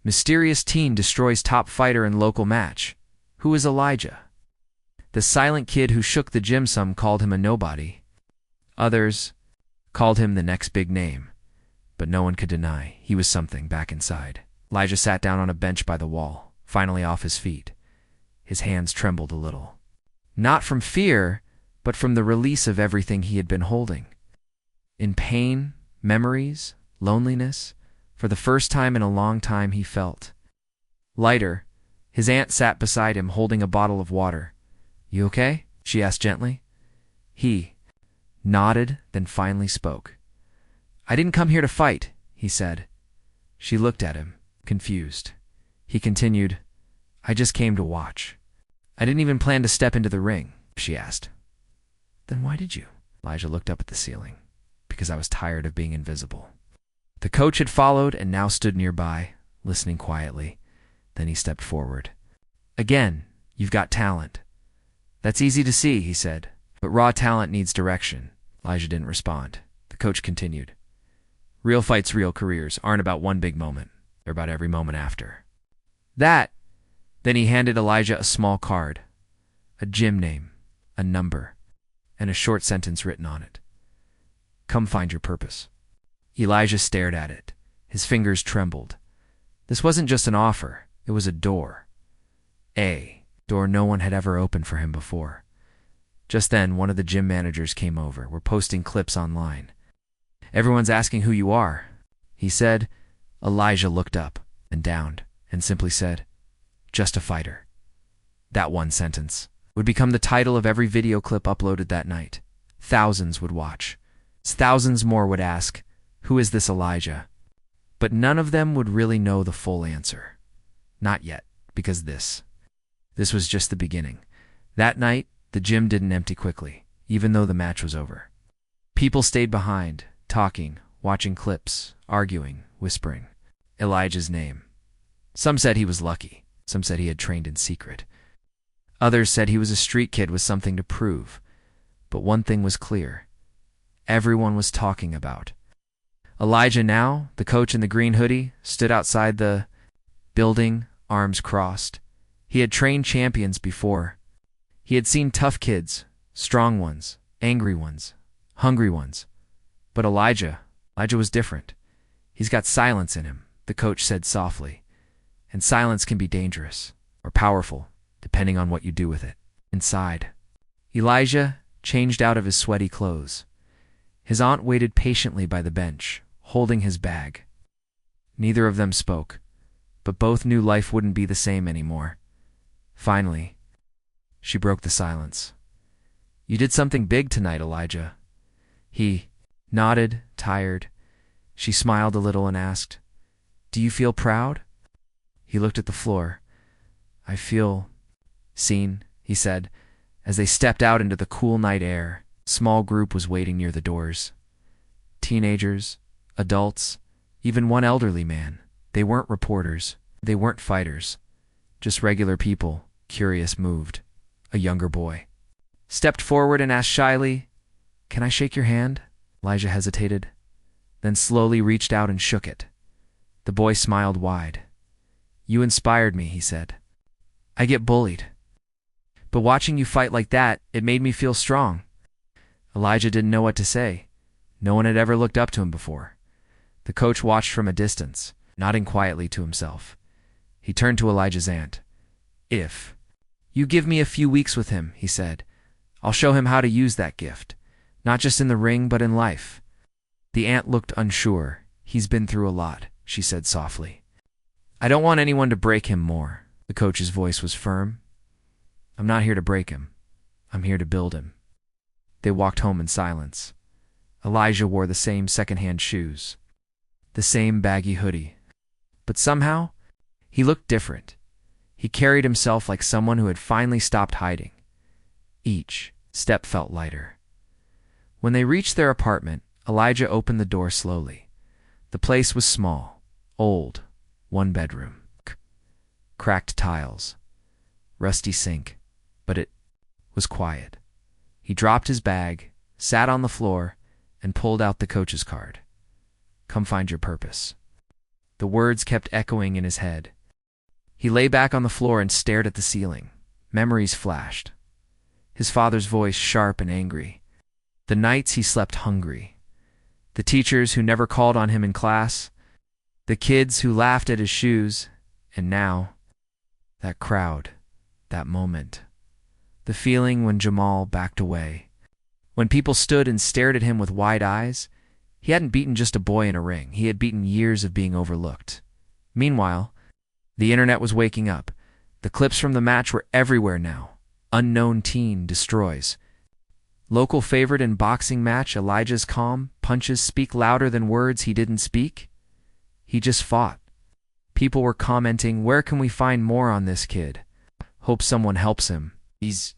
Mysterious teen destroys top fighter in local match. Who is Elijah? The silent kid who shook the gym. Some called him a nobody. Others called him the next big name. But no one could deny he was something back inside. Elijah sat down on a bench by the wall, finally off his feet. His hands trembled a little. Not from fear, but from the release of everything he had been holding. In pain, memories, loneliness, for the first time in a long time he felt lighter. His aunt sat beside him holding a bottle of water. "You okay?" she asked gently. He nodded, then finally spoke. "I didn't come here to fight," he said. She looked at him, confused. He continued, "I just came to watch. I didn't even plan to step into the ring," she asked. "Then why did you?" Elijah looked up at the ceiling. "Because I was tired of being invisible." The coach had followed and now stood nearby, listening quietly. Then he stepped forward. "Again, you've got talent." "That's easy to see," he said. "But raw talent needs direction." Elijah didn't respond. The coach continued. "Real fights, real careers aren't about one big moment. They're about every moment after." That. Then he handed Elijah a small card, a gym name, a number, and a short sentence written on it. "Come find your purpose." Elijah stared at it. His fingers trembled. This wasn't just an offer. It was a door. A door no one had ever opened for him before. Just then, one of the gym managers came over. "We're posting clips online. Everyone's asking who you are," he said. Elijah looked up and down and simply said, "Just a fighter." That one sentence would become the title of every video clip uploaded that night. Thousands would watch. Thousands more would ask, "Who is this Elijah?" But none of them would really know the full answer. Not yet, because this was just the beginning. That night, the gym didn't empty quickly, even though the match was over. People stayed behind, talking, watching clips, arguing, whispering Elijah's name. Some said he was lucky. Some said he had trained in secret. Others said he was a street kid with something to prove. But one thing was clear. Everyone was talking about Elijah now. The coach in the green hoodie stood outside the building, arms crossed. He had trained champions before. He had seen tough kids, strong ones, angry ones, hungry ones. But Elijah was different. "He's got silence in him," the coach said softly. "And silence can be dangerous or powerful, depending on what you do with it." Inside, Elijah changed out of his sweaty clothes. His aunt waited patiently by the bench, holding his bag. Neither of them spoke, but both knew life wouldn't be the same anymore. Finally, she broke the silence. "You did something big tonight, Elijah." He nodded, tired. She smiled a little and asked, "Do you feel proud?" He looked at the floor. "I feel seen," he said. As they stepped out into the cool night air, a small group was waiting near the doors. Teenagers, adults, even one elderly man. They weren't reporters. They weren't fighters. Just regular people, curious, moved. A younger boy stepped forward and asked shyly, "Can I shake your hand?" Elijah hesitated, then slowly reached out and shook it. The boy smiled wide. "You inspired me," he said. "I get bullied. But watching you fight like that, it made me feel strong." Elijah didn't know what to say. No one had ever looked up to him before. The coach watched from a distance, nodding quietly to himself. He turned to Elijah's aunt. "If you give me a few weeks with him," he said, "I'll show him how to use that gift, not just in the ring, but in life." The aunt looked unsure. "He's been through a lot," she said softly. "I don't want anyone to break him more." The coach's voice was firm. "I'm not here to break him. I'm here to build him." They walked home in silence. Elijah wore the same secondhand shoes, the same baggy hoodie. But somehow, he looked different. He carried himself like someone who had finally stopped hiding. Each step felt lighter. When they reached their apartment, Elijah opened the door slowly. The place was small, old, one bedroom. Cracked tiles, rusty sink, but it was quiet. He dropped his bag, sat on the floor, and pulled out the coach's card. "Come find your purpose." The words kept echoing in his head. He lay back on the floor and stared at the ceiling. Memories flashed. His father's voice sharp and angry. The nights he slept hungry. The teachers who never called on him in class. The kids who laughed at his shoes. And now, that crowd, that moment. The feeling when Jamal backed away. When people stood and stared at him with wide eyes. He hadn't beaten just a boy in a ring. He had beaten years of being overlooked. Meanwhile, the internet was waking up. The clips from the match were everywhere now. Unknown teen destroys. Local favorite in boxing match, Elijah's calm punches speak louder than words he didn't speak. He just fought. People were commenting, "Where can we find more on this kid? Hope someone helps him. He's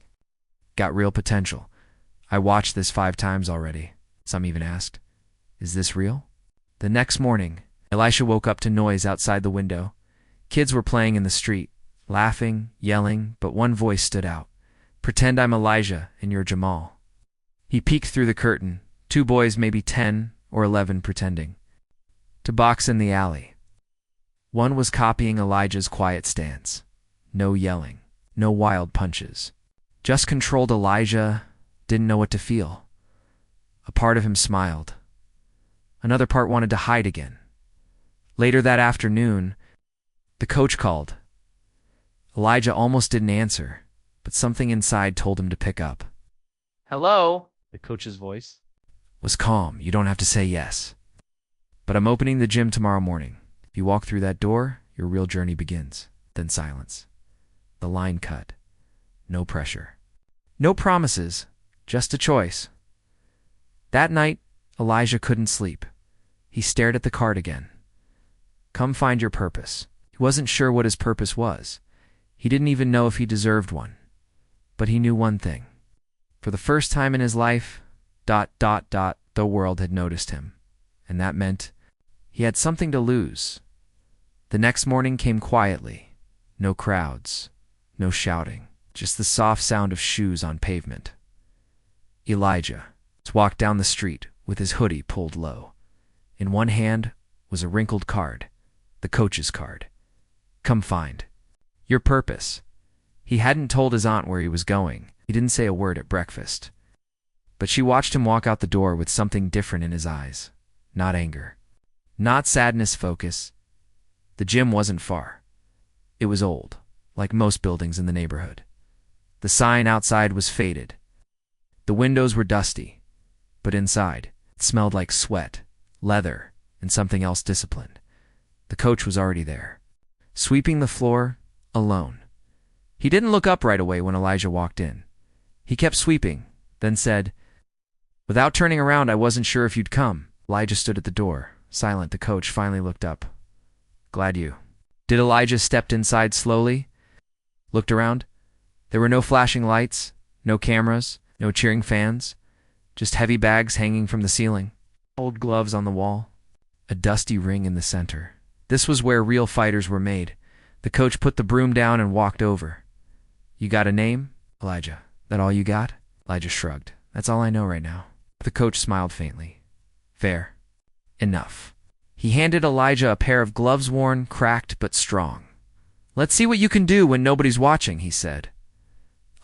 got real potential. I watched this 5 times already." Some even asked, "Is this real?" The next morning, Elisha woke up to noise outside the window. Kids were playing in the street, laughing, yelling, but one voice stood out. "Pretend I'm Elijah and you're Jamal." He peeked through the curtain, 2 boys maybe 10 or 11 pretending to box in the alley. One was copying Elijah's quiet stance. No yelling, no wild punches. Just controlled. Elijah didn't know what to feel. A part of him smiled. Another part wanted to hide again. Later that afternoon, the coach called. Elijah almost didn't answer, but something inside told him to pick up. "Hello?" The coach's voice Was calm. "You don't have to say yes. But I'm opening the gym tomorrow morning. If you walk through that door, your real journey begins." Then silence. The line cut. No pressure. No promises, just a choice. That night, Elijah couldn't sleep. He stared at the card again. "Come find your purpose." He wasn't sure what his purpose was. He didn't even know if he deserved one. But he knew one thing. For the first time in his life, the world had noticed him. And that meant he had something to lose. The next morning came quietly. No crowds, no shouting, just the soft sound of shoes on pavement. Elijah walked down the street with his hoodie pulled low. In one hand was a wrinkled card, the coach's card. "Come find your purpose." He hadn't told his aunt where he was going. He didn't say a word at breakfast. But she watched him walk out the door with something different in his eyes. Not anger. Not sadness. Focus. The gym wasn't far. It was old, like most buildings in the neighborhood. The sign outside was faded. The windows were dusty. But inside, it smelled like sweat, leather, and something else disciplined. The coach was already there, sweeping the floor, alone. He didn't look up right away when Elijah walked in. He kept sweeping, then said, "Without turning around, I wasn't sure if you'd come." Elijah stood at the door, silent. The coach finally looked up. "Glad you did." Elijah stepped inside slowly, looked around. There were no flashing lights, no cameras, no cheering fans, just heavy bags hanging from the ceiling, old gloves on the wall, a dusty ring in the center. This was where real fighters were made. The coach put the broom down and walked over. "You got a name, Elijah? That all you got?" Elijah shrugged. "That's all I know right now." The coach smiled faintly. "Fair enough." He handed Elijah a pair of gloves, worn, cracked, but strong. "Let's see what you can do when nobody's watching," he said.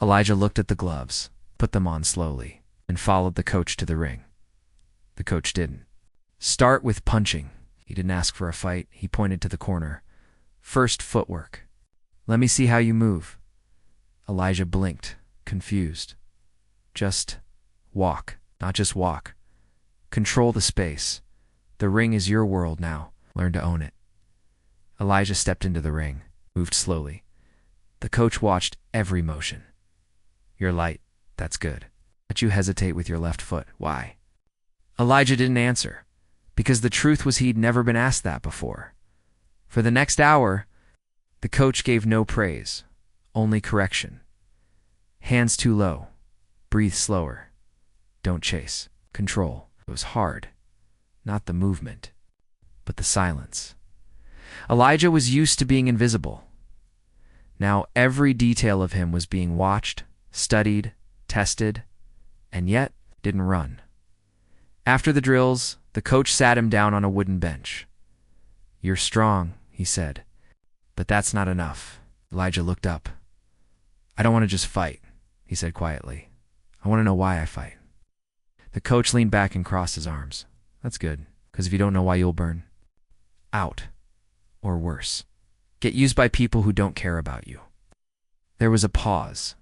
Elijah looked at the gloves, put them on slowly, and followed the coach to the ring. The coach didn't start with punching. He didn't ask for a fight. He pointed to the corner. "First footwork. Let me see how you move." Elijah blinked, confused. "Just walk, not just walk. Control the space. The ring is your world now. Learn to own it." Elijah stepped into the ring, moved slowly. The coach watched every motion. "You're light. That's good. But you hesitate with your left foot. Why?" Elijah didn't answer, because the truth was he'd never been asked that before. For the next hour, The coach gave no praise, only correction. Hands too low. Breathe slower. Don't chase. Control. It was hard. Not the movement, but the silence. Elijah was used to being invisible. Now every detail of him was being watched, studied, tested, and yet didn't run. After the drills, the coach sat him down on a wooden bench. "You're strong," he said, "but that's not enough." Elijah looked up. "I don't want to just fight," he said quietly. "I want to know why I fight." The coach leaned back and crossed his arms. "That's good, because if you don't know why, you'll burn out. Or worse, get used by people who don't care about you." There was a pause.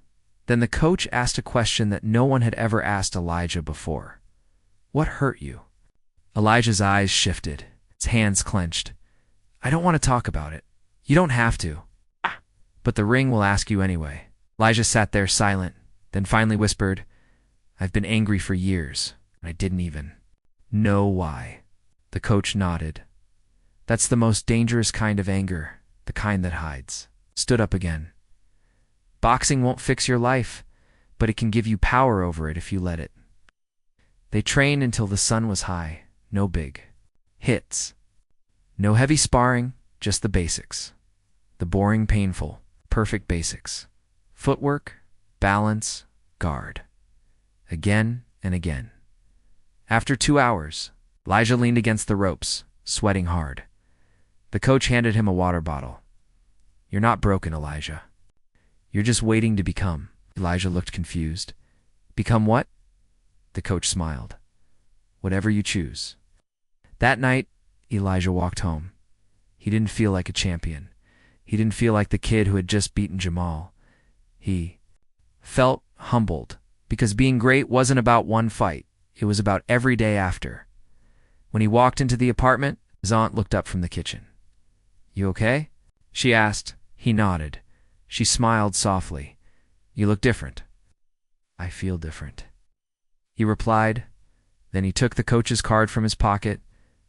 Then the coach asked a question that no one had ever asked Elijah before. "What hurt you?" Elijah's eyes shifted. His hands clenched. "I don't want to talk about it. You don't have to. But the ring will ask you anyway." Elijah sat there silent, then finally whispered, "I've been angry for years, and I didn't even know why." The coach nodded. "That's the most dangerous kind of anger, the kind that hides." Stood up again. "Boxing won't fix your life, but it can give you power over it if you let it." They trained until the sun was high. No big hits. No heavy sparring, just the basics. The boring, painful, perfect basics. Footwork, balance, guard. Again and again. After 2 hours, Elijah leaned against the ropes, sweating hard. The coach handed him a water bottle. "You're not broken, Elijah. You're just waiting to become." Elijah looked confused. "Become what?" The coach smiled. "Whatever you choose." That night, Elijah walked home. He didn't feel like a champion. He didn't feel like the kid who had just beaten Jamal. He felt humbled, because being great wasn't about one fight. It was about every day after. When he walked into the apartment, his aunt looked up from the kitchen. "You okay?" she asked. He nodded. She smiled softly. "You look different." "I feel different," he replied. Then he took the coach's card from his pocket,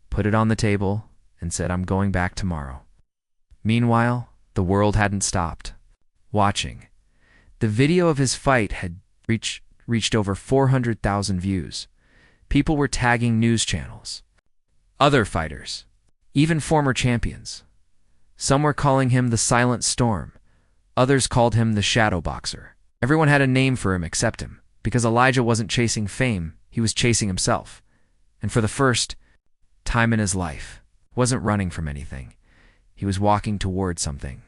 put it on the table, and said, "I'm going back tomorrow." Meanwhile, the world hadn't stopped watching. The video of his fight had reached over 400,000 views. People were tagging news channels, other fighters, even former champions. Some were calling him the Silent Storm. Others called him the Shadow Boxer. Everyone had a name for him except him, because Elijah wasn't chasing fame, he was chasing himself. And for the first time in his life, he wasn't running from anything. He was walking toward something.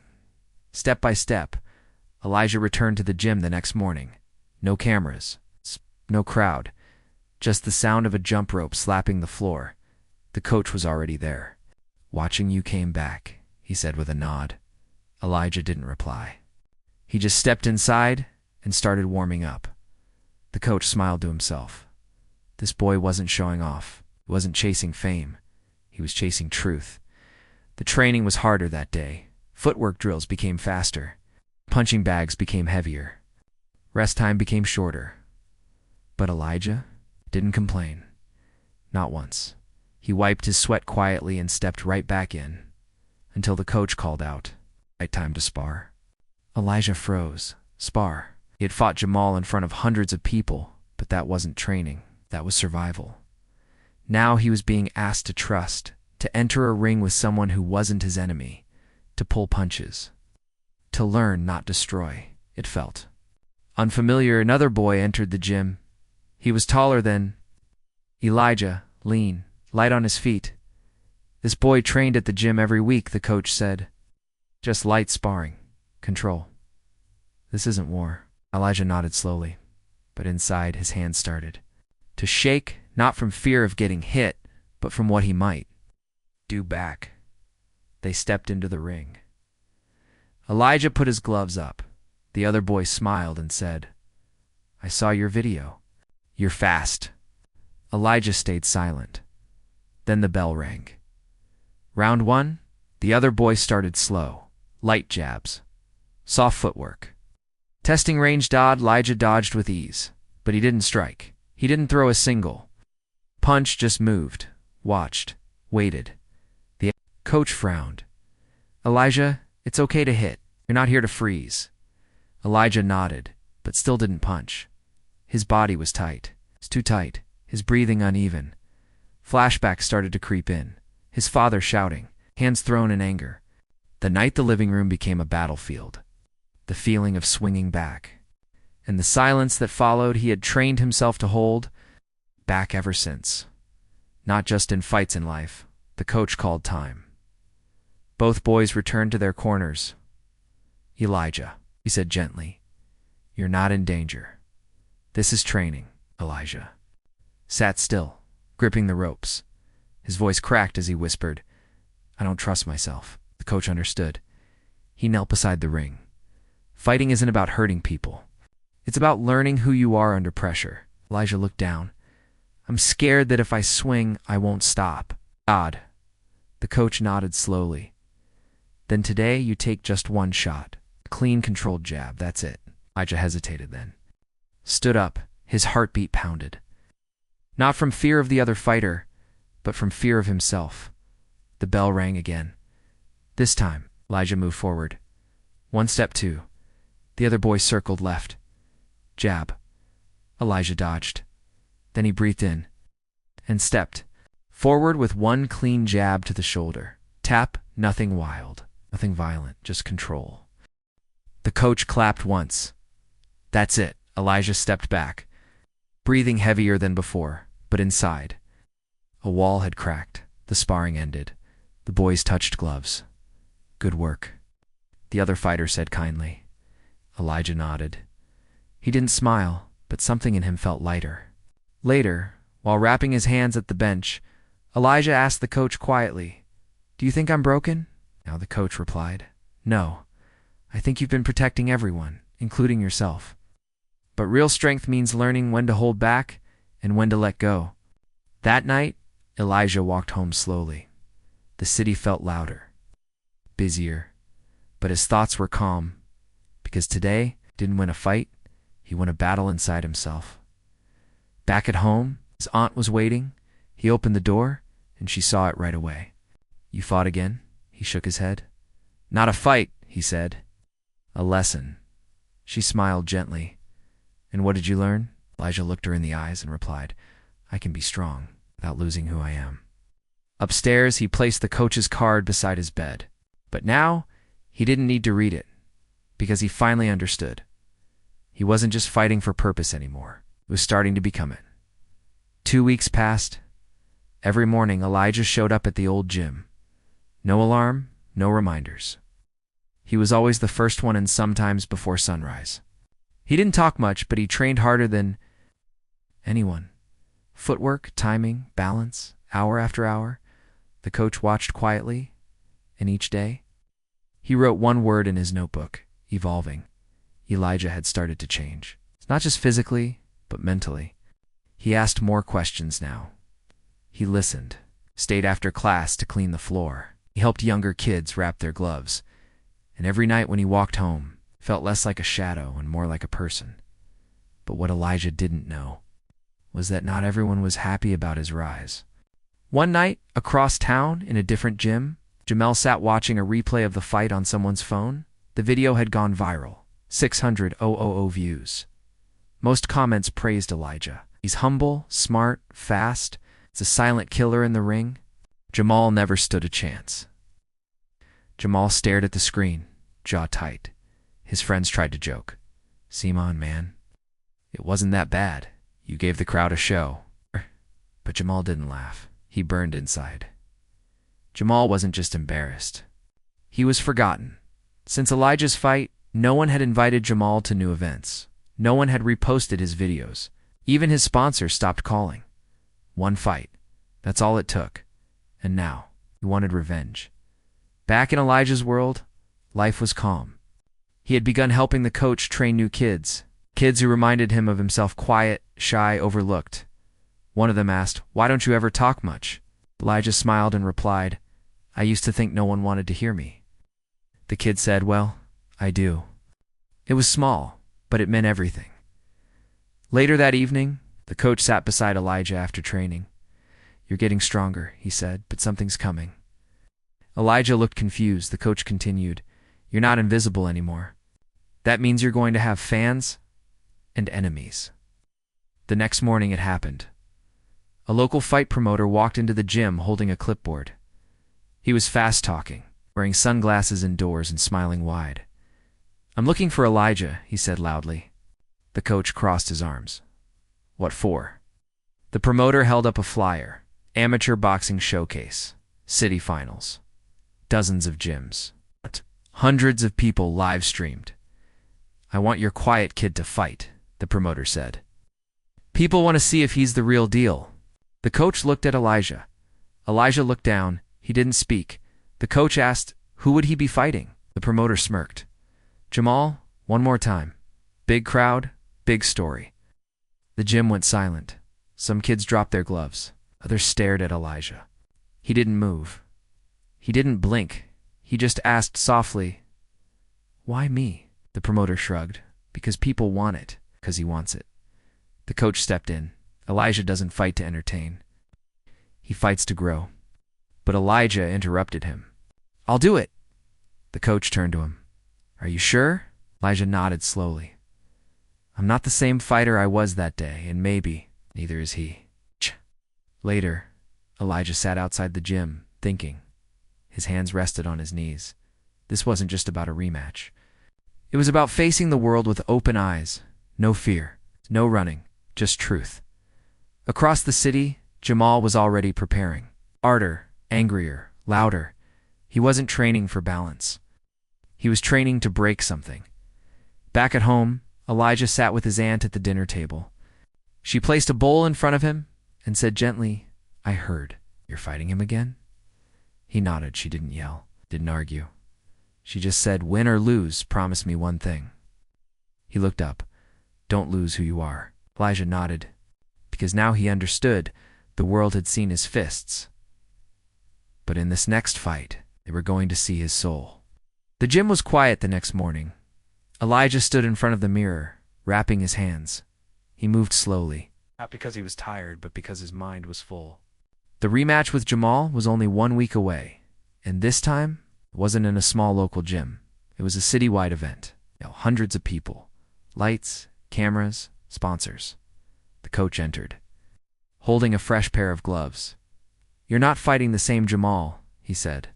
Step by step, Elijah returned to the gym the next morning. No cameras, no crowd, just the sound of a jump rope slapping the floor. The coach was already there. "Watching you came back," he said with a nod. Elijah didn't reply. He just stepped inside and started warming up. The coach smiled to himself. This boy wasn't showing off. He wasn't chasing fame. He was chasing truth. The training was harder that day. Footwork drills became faster. Punching bags became heavier. Rest time became shorter. But Elijah didn't complain. Not once. He wiped his sweat quietly and stepped right back in, until the coach called out, "Right time to spar." Elijah froze. Spar. He had fought Jamal in front of hundreds of people, but that wasn't training. That was survival. Now he was being asked to trust, to enter a ring with someone who wasn't his enemy, to pull punches, to learn, not destroy. It felt unfamiliar. Another boy entered the gym. He was taller than Elijah, lean, light on his feet. This boy trained at the gym every week, the coach said. Just light sparring. Control. This isn't war. Elijah nodded slowly, but inside his hands started to shake, not from fear of getting hit, but from what he might do back. They stepped into the ring. Elijah put his gloves up. The other boy smiled and said, "I saw your video. You're fast." Elijah stayed silent. Then the bell rang. Round one, the other boy started slow, light jabs, soft footwork. Testing range Elijah dodged with ease, but he didn't strike. He didn't throw a single punch, just moved, watched, waited. The coach frowned. "Elijah, It's okay to hit. You're not here to freeze. Elijah nodded, but still didn't punch. His body was tight. It's too tight. His breathing uneven. Flashbacks started to creep in. His father shouting, hands thrown in anger. The night the living room became a battlefield. The feeling of swinging back. And the silence that followed he had trained himself to hold back ever since. Not just in fights in life. The coach called time. Both boys returned to their corners. Elijah, he said gently, you're not in danger. This is training. Elijah sat still, gripping the ropes. His voice cracked as he whispered, I don't trust myself. The coach understood. He knelt beside the ring. Fighting isn't about hurting people. It's about learning who you are under pressure. Elijah looked down. I'm scared that if I swing, I won't stop. God. The coach nodded slowly. Then today you take just one shot. A clean, controlled jab, that's it. Elijah hesitated then. Stood up, his heartbeat pounded. Not from fear of the other fighter, but from fear of himself. The bell rang again. This time, Elijah moved forward. 1 step 2. The other boy circled left. Jab. Elijah dodged. Then he breathed in and stepped forward with 1 clean jab to the shoulder. Tap, nothing wild, nothing violent, just control. The coach clapped once. That's it. Elijah stepped back, breathing heavier than before, but inside. A wall had cracked. The sparring ended. The boys touched gloves. Good work, the other fighter said kindly. Elijah nodded. He didn't smile, but something in him felt lighter. Later, while wrapping his hands at the bench, Elijah asked the coach quietly, Do you think I'm broken? Now the coach replied, No, I think you've been protecting everyone, including yourself. But real strength means learning when to hold back and when to let go. That night, Elijah walked home slowly. The city felt louder, busier, but his thoughts were calm, because today didn't win a fight, he won a battle inside himself. Back at home, his aunt was waiting. He opened the door, and she saw it right away. You fought again? He shook his head. Not a fight, he said. A lesson. She smiled gently. And what did you learn? Elijah looked her in the eyes and replied, I can be strong without losing who I am. Upstairs, he placed the coach's card beside his bed. But now, he didn't need to read it, because he finally understood. He wasn't just fighting for purpose anymore. It was starting to become it. 2 weeks passed. Every morning, Elijah showed up at the old gym. No alarm, no reminders. He was always the first one and sometimes before sunrise. He didn't talk much, but he trained harder than anyone. Footwork, timing, balance, hour after hour. The coach watched quietly, and each day, he wrote 1 word in his notebook, evolving. Elijah had started to change. It's not just physically, but mentally. He asked more questions now. He listened, stayed after class to clean the floor. He helped younger kids wrap their gloves. And every night when he walked home, felt less like a shadow and more like a person. But what Elijah didn't know was that not everyone was happy about his rise. One night, across town, in a different gym, Jamel sat watching a replay of the fight on someone's phone. The video had gone viral. 600,000 views. Most comments praised Elijah. He's humble, smart, fast. He's a silent killer in the ring. Jamal never stood a chance. Jamal stared at the screen, jaw tight. His friends tried to joke. Simon, man, it wasn't that bad. You gave the crowd a show. But Jamal didn't laugh. He burned inside. Jamal wasn't just embarrassed. He was forgotten. Since Elijah's fight, no one had invited Jamal to new events. No one had reposted his videos. Even his sponsors stopped calling. 1 fight. That's all it took. And now, he wanted revenge. Back in Elijah's world, life was calm. He had begun helping the coach train new kids. Kids who reminded him of himself quiet, shy, overlooked. One of them asked, Why don't you ever talk much? Elijah smiled and replied, I used to think no one wanted to hear me. The kid said, Well, I do. It was small, but it meant everything. Later that evening, the coach sat beside Elijah after training. You're getting stronger, he said, but something's coming. Elijah looked confused. The coach continued, You're not invisible anymore. That means you're going to have fans and enemies. The next morning it happened. A local fight promoter walked into the gym holding a clipboard. He was fast-talking, wearing sunglasses indoors and smiling wide. "I'm looking for Elijah," he said loudly. The coach crossed his arms. "What for?" The promoter held up a flyer. Amateur boxing showcase. City finals. Dozens of gyms. Hundreds of people live-streamed. "I want your quiet kid to fight," the promoter said. "People want to see if he's the real deal." The coach looked at Elijah. Elijah looked down. He didn't speak. The coach asked, "Who would he be fighting?" The promoter smirked. "Jamal, one more time. Big crowd, big story." The gym went silent. Some kids dropped their gloves. Others stared at Elijah. He didn't move. He didn't blink. He just asked softly, "Why me?" The promoter shrugged. "Because people want it. Because he wants it." The coach stepped in. Elijah doesn't fight to entertain. He fights to grow. But Elijah interrupted him. "I'll do it." The coach turned to him. "Are you sure?" Elijah nodded slowly. "I'm not the same fighter I was that day, and maybe neither is he." Later, Elijah sat outside the gym, thinking. His hands rested on his knees. This wasn't just about a rematch. It was about facing the world with open eyes. No fear, no running, just truth. Across the city, Jamal was already preparing. Harder, angrier, louder. He wasn't training for balance. He was training to break something. Back at home, Elijah sat with his aunt at the dinner table. She placed a bowl in front of him and said gently, "I heard. You're fighting him again?" He nodded. She didn't yell, didn't argue. She just said, "Win or lose, promise me one thing." He looked up. "Don't lose who you are." Elijah nodded, because now he understood. The world had seen his fists. But in this next fight, they were going to see his soul. The gym was quiet the next morning. Elijah stood in front of the mirror, wrapping his hands. He moved slowly, not because he was tired, but because his mind was full. The rematch with Jamal was only 1 week away, and this time it wasn't in a small local gym. It was a citywide event. Hundreds of people, lights, cameras, sponsors. The coach entered, holding a fresh pair of gloves. "You're not fighting the same Jamal," he said.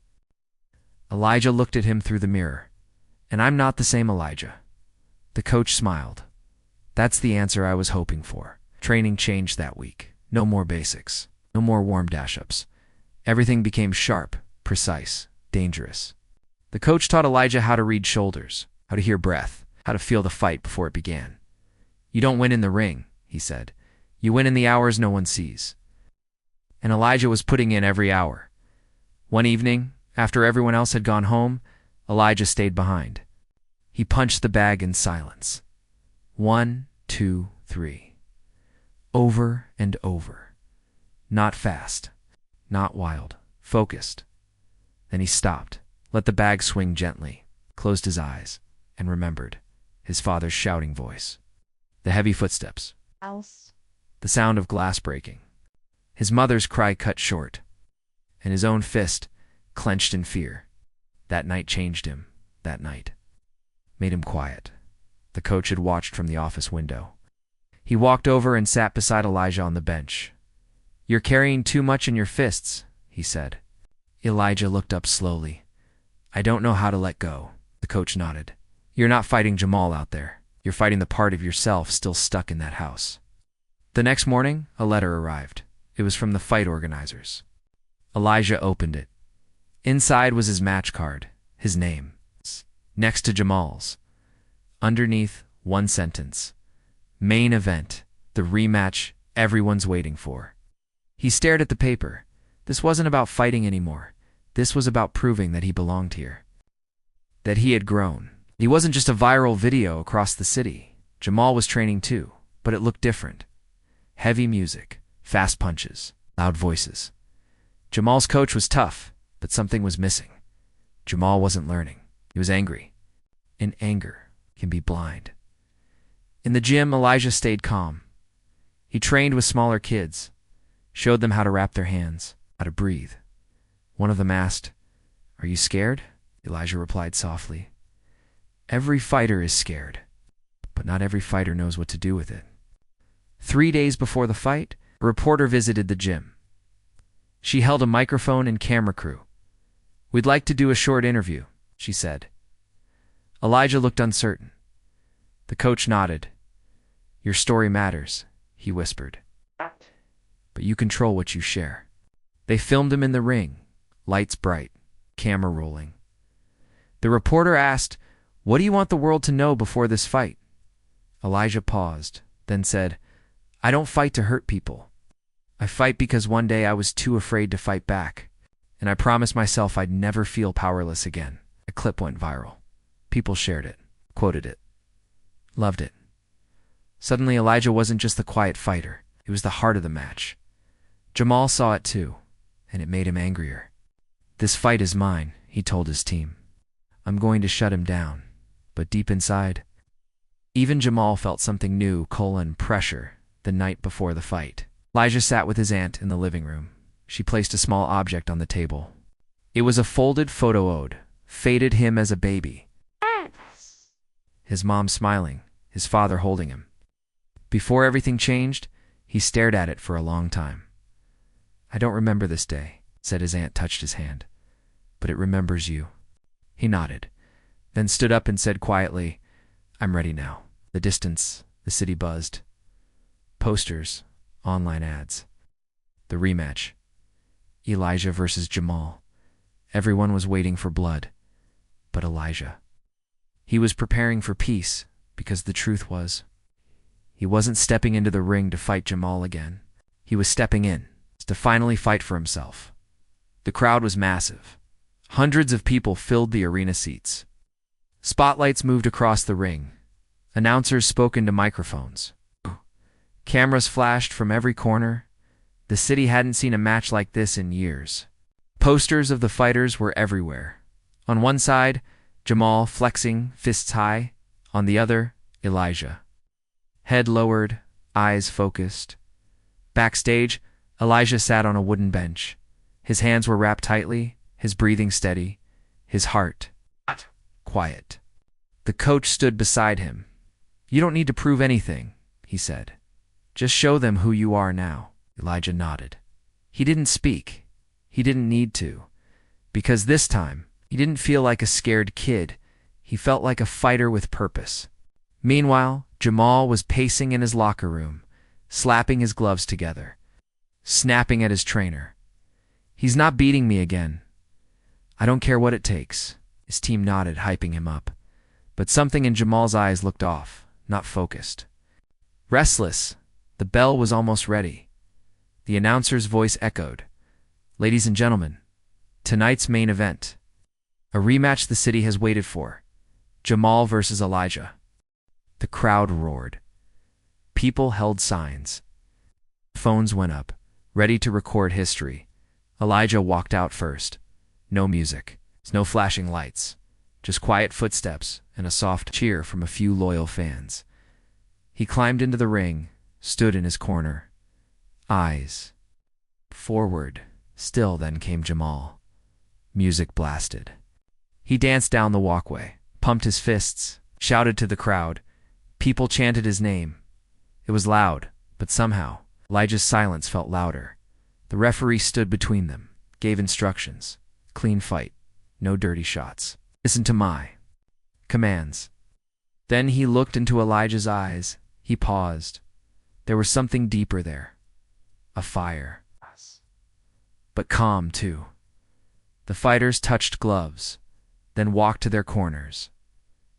Elijah looked at him through the mirror. "And I'm not the same Elijah." The coach smiled. "That's the answer I was hoping for." Training changed that week. No more basics. No more warm dash-ups. Everything became sharp, precise, dangerous. The coach taught Elijah how to read shoulders, how to hear breath, how to feel the fight before it began. "You don't win in the ring," he said. "You win in the hours no one sees." And Elijah was putting in every hour. One evening, after everyone else had gone home, Elijah stayed behind. He punched the bag in silence. 1, 2, 3. Over and over. Not fast, not wild, focused. Then he stopped, let the bag swing gently, closed his eyes, and remembered his father's shouting voice. The heavy footsteps. House. The sound of glass breaking. His mother's cry cut short, and his own fist clenched in fear. That night changed him, that night. Made him quiet. The coach had watched from the office window. He walked over and sat beside Elijah on the bench. "You're carrying too much in your fists," he said. Elijah looked up slowly. "I don't know how to let go." The coach nodded. "You're not fighting Jamal out there. You're fighting the part of yourself still stuck in that house." The next morning, a letter arrived. It was from the fight organizers. Elijah opened it. Inside was his match card, his name, next to Jamal's. Underneath, one sentence. Main event, the rematch everyone's waiting for. He stared at the paper. This wasn't about fighting anymore. This was about proving that he belonged here. That he had grown. He wasn't just a viral video across the city. Jamal was training too, but it looked different. Heavy music, fast punches, loud voices. Jamal's coach was tough, but something was missing. Jamal wasn't learning. He was angry. And anger can be blind. In the gym, Elijah stayed calm. He trained with smaller kids, showed them how to wrap their hands, how to breathe. One of them asked, "Are you scared?" Elijah replied softly, Every fighter is scared, but not every fighter knows what to do with it. 3 days before the fight, a reporter visited the gym. She held a microphone and camera crew. "We'd like to do a short interview," she said. Elijah looked uncertain. The coach nodded. "Your story matters," he whispered. "But you control what you share." They filmed him in the ring, lights bright, camera rolling. The reporter asked, "What do you want the world to know before this fight?" Elijah paused, then said, "I don't fight to hurt people. I fight because one day I was too afraid to fight back, and I promised myself I'd never feel powerless again." A clip went viral. People shared it, quoted it, loved it. Suddenly, Elijah wasn't just the quiet fighter. It was the heart of the match. Jamal saw it too, and it made him angrier. "This fight is mine," he told his team. "I'm going to shut him down." But deep inside, even Jamal felt something new, pressure, the night before the fight. Elijah sat with his aunt in the living room. She placed a small object on the table. It was a folded photo ode, faded him as a baby. His mom smiling, his father holding him. Before everything changed, he stared at it for a long time. "I don't remember this day," said his aunt, touched his hand. "But it remembers you." He nodded, then stood up and said quietly, "I'm ready now." The distance, the city buzzed. Posters, online ads. The rematch. Elijah versus Jamal. Everyone was waiting for blood. But Elijah. He was preparing for peace, because the truth was, he wasn't stepping into the ring to fight Jamal again. He was stepping in to finally fight for himself. The crowd was massive. Hundreds of people filled the arena seats. Spotlights moved across the ring. Announcers spoke into microphones. Cameras flashed from every corner. The city hadn't seen a match like this in years. Posters of the fighters were everywhere. On one side, Jamal flexing, fists high. On the other, Elijah. Head lowered, eyes focused. Backstage, Elijah sat on a wooden bench. His hands were wrapped tightly, his breathing steady, his heart quiet. The coach stood beside him. "You don't need to prove anything," he said. "Just show them who you are now." Elijah nodded. He didn't speak. He didn't need to. Because this time, he didn't feel like a scared kid. He felt like a fighter with purpose. Meanwhile, Jamal was pacing in his locker room, slapping his gloves together, snapping at his trainer. "He's not beating me again. I don't care what it takes." His team nodded, hyping him up. But something in Jamal's eyes looked off, not focused. Restless, the bell was almost ready. The announcer's voice echoed. "Ladies and gentlemen, tonight's main event. A rematch the city has waited for. Jamal versus Elijah." The crowd roared. People held signs. Phones went up, ready to record history. Elijah walked out first. No music, no flashing lights, just quiet footsteps and a soft cheer from a few loyal fans. He climbed into the ring, stood in his corner. Eyes forward. Still then came Jamal. Music blasted. He danced down the walkway, pumped his fists, shouted to the crowd. People chanted his name. It was loud, but somehow, Elijah's silence felt louder. The referee stood between them, gave instructions. Clean fight. No dirty shots. Listen to my commands. Then he looked into Elijah's eyes. He paused. There was something deeper there. A fire. But calm, too. The fighters touched gloves, then walked to their corners.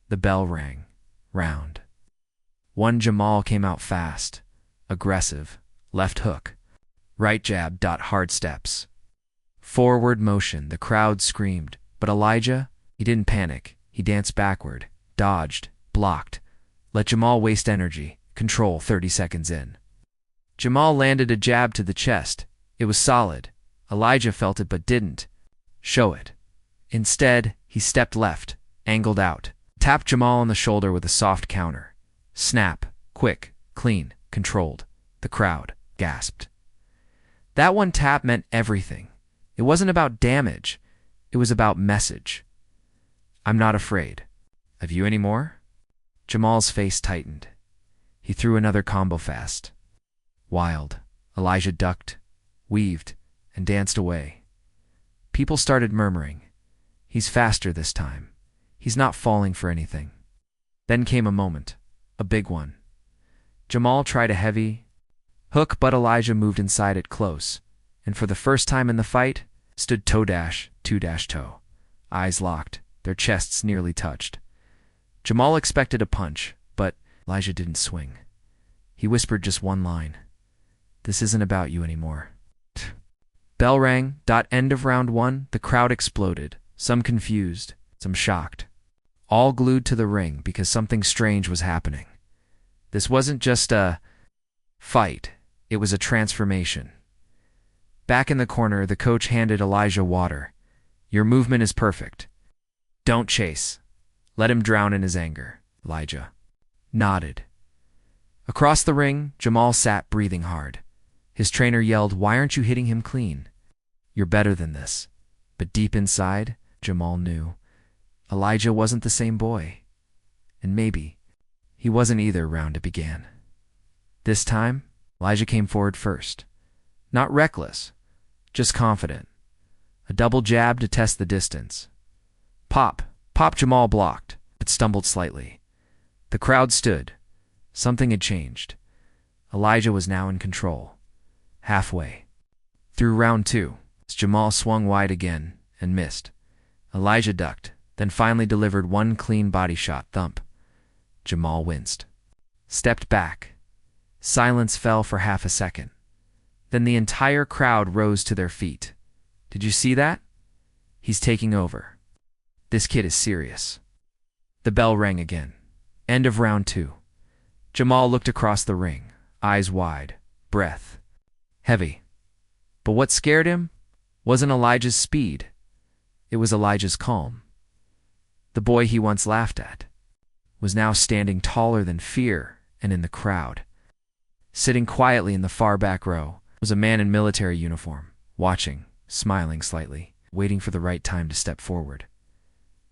The bell rang. Round. One Jamal came out fast. Aggressive. Left hook. Right jab. Hard steps. Forward motion. The crowd screamed. But Elijah, he didn't panic. He danced backward. Dodged. Blocked. Let Jamal waste energy. Control 30 seconds in. Jamal landed a jab to the chest. It was solid. Elijah felt it but didn't show it. Instead, he stepped left, angled out, tapped Jamal on the shoulder with a soft counter. Snap, quick, clean, controlled. The crowd gasped. That one tap meant everything. It wasn't about damage. It was about message. I'm not afraid. Have you any more? Jamal's face tightened. He threw another combo fast. Wild. Elijah ducked, weaved, and danced away. People started murmuring. He's faster this time. He's not falling for anything. Then came a moment. A big one. Jamal tried a heavy hook, but Elijah moved inside it close, and for the first time in the fight, stood toe-dash, two-dash-toe. Eyes locked, their chests nearly touched. Jamal expected a punch, but Elijah didn't swing. He whispered just one line. This isn't about you anymore. Bell rang. End of round 1. The crowd exploded, some confused, some shocked. All glued to the ring because something strange was happening. This wasn't just a fight, it was a transformation. Back in the corner, the coach handed Elijah water. Your movement is perfect. Don't chase. Let him drown in his anger. Elijah nodded. Across the ring, Jamal sat breathing hard. His trainer yelled, "Why aren't you hitting him clean? You're better than this." But deep inside, Jamal knew Elijah wasn't the same boy. And maybe he wasn't either. Round it began. This time, Elijah came forward first. Not reckless, just confident. A double jab to test the distance. Pop. Jamal blocked, but stumbled slightly. The crowd stood. Something had changed. Elijah was now in control. Halfway through round 2, Jamal swung wide again and missed. Elijah ducked, then finally delivered one clean body shot. Thump. Jamal winced. Stepped back. Silence fell for half a second. Then the entire crowd rose to their feet. Did you see that? He's taking over. This kid is serious. The bell rang again. End of round 2. Jamal looked across the ring, eyes wide, breath heavy. But what scared him wasn't Elijah's speed. It was Elijah's calm. The boy he once laughed at was now standing taller than fear and in the crowd. Sitting quietly in the far back row was a man in military uniform, watching, smiling slightly, waiting for the right time to step forward.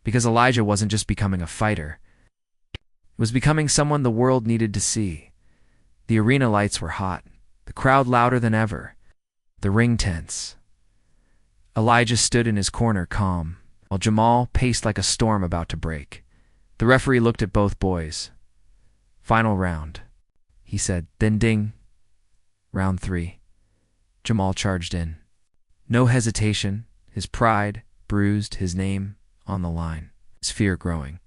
Because Elijah wasn't just becoming a fighter. It was becoming someone the world needed to see. The arena lights were hot, the crowd louder than ever, the ring tense. Elijah stood in his corner calm, while Jamal paced like a storm about to break. The referee looked at both boys. Final round, he said, then ding. Round 3. Jamal charged in. No hesitation, his pride bruised, his name on the line, his fear growing.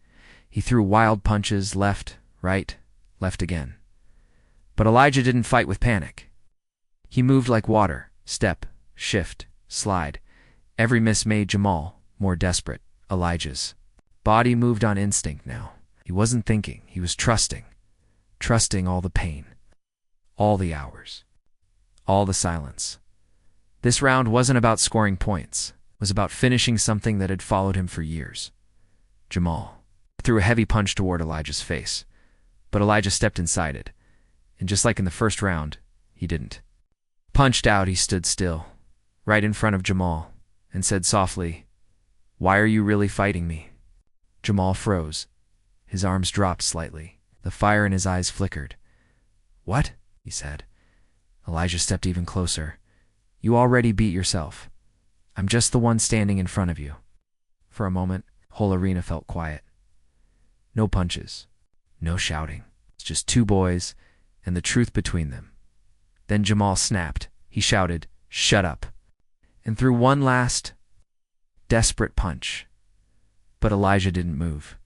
He threw wild punches, left, right, left again. But Elijah didn't fight with panic. He moved like water, step, shift, slide. Every miss made Jamal more desperate. Elijah's body moved on instinct now. He wasn't thinking, he was trusting. Trusting all the pain, all the hours, all the silence. This round wasn't about scoring points. It was about finishing something that had followed him for years. Jamal threw a heavy punch toward Elijah's face, but Elijah stepped inside it. And just like in the first round, he didn't. Punched out, he stood still, right in front of Jamal, and said softly, "Why are you really fighting me?" Jamal froze. His arms dropped slightly. The fire in his eyes flickered. "What?" he said. Elijah stepped even closer. "You already beat yourself. I'm just the one standing in front of you." For a moment, the whole arena felt quiet. No punches, no shouting. It's just two boys and the truth between them. Then Jamal snapped. He shouted, "Shut up," and threw one last, desperate punch. But Elijah didn't move.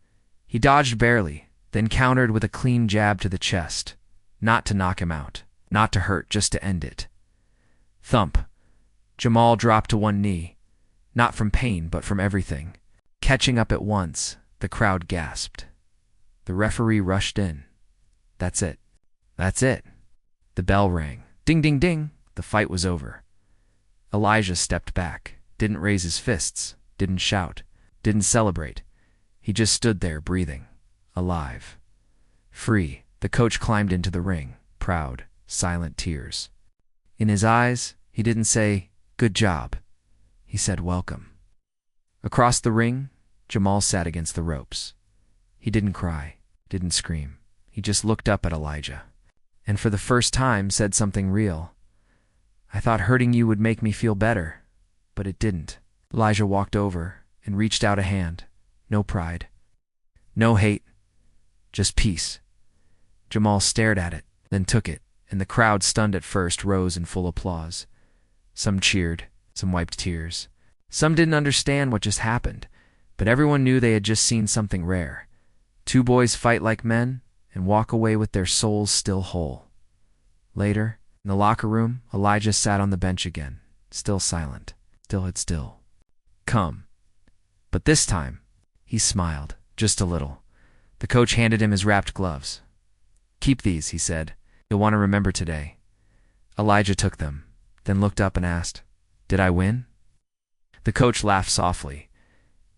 He dodged barely, then countered with a clean jab to the chest. Not to knock him out, not to hurt, just to end it. Thump. Jamal dropped to one knee, not from pain, but from everything. Catching up at once, the crowd gasped. The referee rushed in. That's it. That's it. The bell rang. Ding, ding, ding. The fight was over. Elijah stepped back, didn't raise his fists, didn't shout, didn't celebrate. He just stood there breathing, alive, free. The coach climbed into the ring, proud, silent tears. In his eyes, he didn't say, "Good job." He said, "Welcome." Across the ring, Jamal sat against the ropes. He didn't cry, didn't scream. He just looked up at Elijah, and for the first time said something real. "I thought hurting you would make me feel better, but it didn't." Elijah walked over and reached out a hand. No pride, no hate, just peace. Jamal stared at it, then took it, and the crowd, stunned at first, rose in full applause. Some cheered, some wiped tears. Some didn't understand what just happened, but everyone knew they had just seen something rare. Two boys fight like men and walk away with their souls still whole. Later, in the locker room, Elijah sat on the bench again, still silent, still. "Come." But this time, he smiled, just a little. The coach handed him his wrapped gloves. "Keep these," he said. "You'll want to remember today." Elijah took them, then looked up and asked, "Did I win?" The coach laughed softly.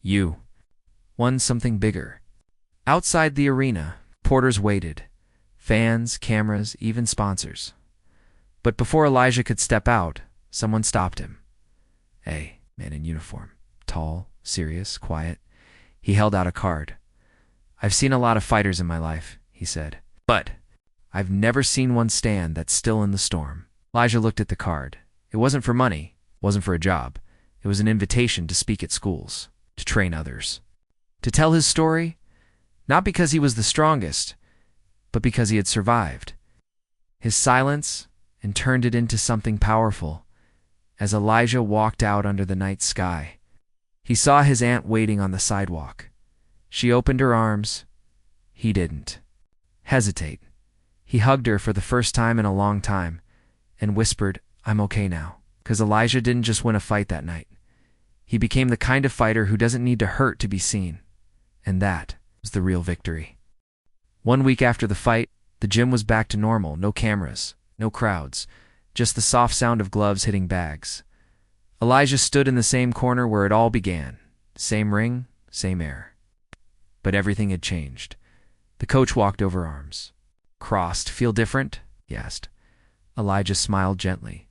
"You won something bigger." Outside the arena, porters waited. Fans, cameras, even sponsors. But before Elijah could step out, someone stopped him. A man in uniform, tall, serious, quiet. He held out a card. "I've seen a lot of fighters in my life," he said, "but I've never seen one stand that's still in the storm." Elijah looked at the card. It wasn't for money, wasn't for a job. It was an invitation to speak at schools, to train others, to tell his story, not because he was the strongest, but because he had survived. His silence and turned it into something powerful. As Elijah walked out under the night sky, he saw his aunt waiting on the sidewalk. She opened her arms. He didn't hesitate. He hugged her for the first time in a long time and whispered, "I'm okay now." Because Elijah didn't just win a fight that night. He became the kind of fighter who doesn't need to hurt to be seen. And that was the real victory. 1 week after the fight, the gym was back to normal. No cameras, no crowds, just the soft sound of gloves hitting bags. Elijah stood in the same corner where it all began. Same ring, same air. But everything had changed. The coach walked over, arms crossed. "Feel different?" he asked. Elijah smiled gently.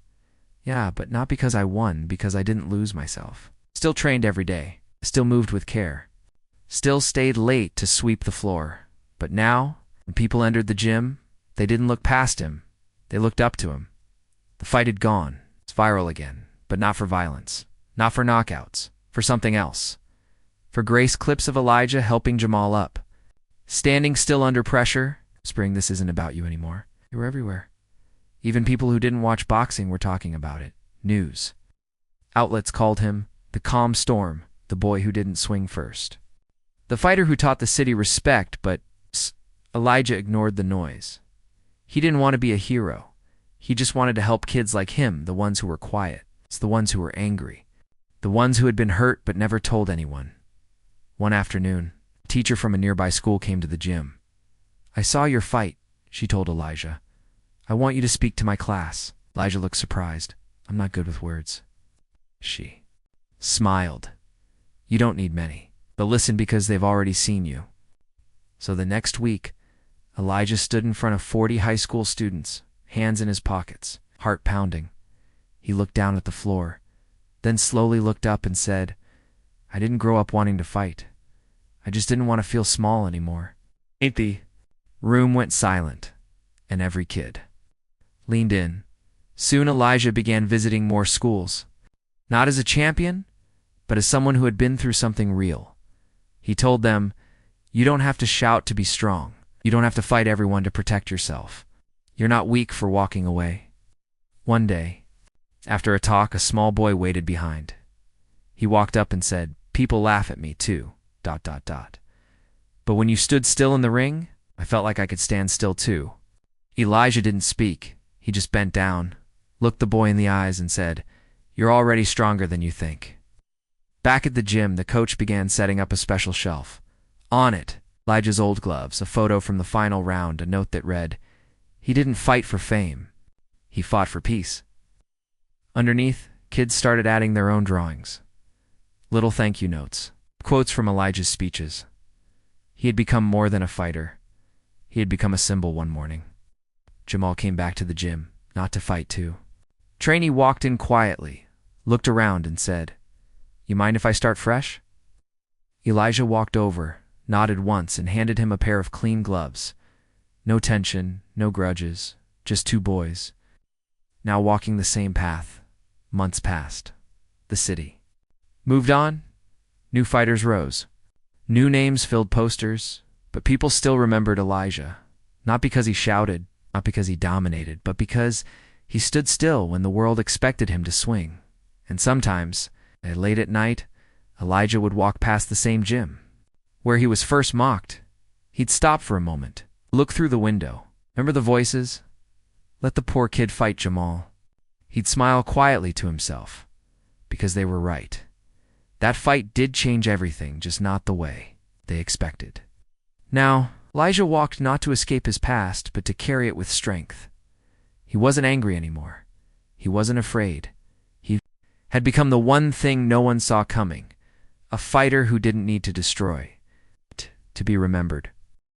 "Yeah, but not because I won, because I didn't lose myself. Still trained every day, still moved with care, still stayed late to sweep the floor. But now, when people entered the gym, they didn't look past him. They looked up to him. The fight had gone. It's viral again, but not for violence, not for knockouts, for something else. For grace clips of Elijah helping Jamal up. Standing still under pressure, whispering, "This isn't about you anymore." They were everywhere. Even people who didn't watch boxing were talking about it. News. Outlets called him the calm storm, the boy who didn't swing first. The fighter who taught the city respect, but Elijah ignored the noise. He didn't want to be a hero. He just wanted to help kids like him, the ones who were quiet. It's the ones who were angry. The ones who had been hurt but never told anyone. One afternoon, a teacher from a nearby school came to the gym. "I saw your fight," she told Elijah. "I want you to speak to my class." Elijah looked surprised. "I'm not good with words." She smiled. "You don't need many. They'll listen because they've already seen you." So the next week, Elijah stood in front of 40 high school students, hands in his pockets, heart pounding. He looked down at the floor, then slowly looked up and said, "I didn't grow up wanting to fight. I just didn't want to feel small anymore." The room went silent, and every kid leaned in. Soon Elijah began visiting more schools, not as a champion, but as someone who had been through something real. He told them, "You don't have to shout to be strong. You don't have to fight everyone to protect yourself. You're not weak for walking away." One day, after a talk, a small boy waited behind. He walked up and said, "People laugh at me too, ... But when you stood still in the ring, I felt like I could stand still too." Elijah didn't speak. He just bent down, looked the boy in the eyes and said, "You're already stronger than you think." Back at the gym, the coach began setting up a special shelf. On it, Elijah's old gloves, a photo from the final round, a note that read, "He didn't fight for fame. He fought for peace." Underneath, kids started adding their own drawings. Little thank you notes, quotes from Elijah's speeches. He had become more than a fighter. He had become a symbol one morning. Jamal came back to the gym, not to fight too. Trainee walked in quietly, looked around and said, "You mind if I start fresh?" Elijah walked over, nodded once, and handed him a pair of clean gloves. No tension, no grudges, just two boys, now walking the same path. Months passed. The city moved on. New fighters rose. New names filled posters, but people still remembered Elijah. Not because he shouted, not because he dominated, but because he stood still when the world expected him to swing. And sometimes, late at night, Elijah would walk past the same gym. Where he was first mocked, he'd stop for a moment, look through the window. Remember the voices? Let the poor kid fight Jamal. He'd smile quietly to himself, because they were right. That fight did change everything, just not the way they expected. Now, Elijah walked not to escape his past, but to carry it with strength. He wasn't angry anymore. He wasn't afraid. He had become the one thing no one saw coming, a fighter who didn't need to destroy, to be remembered.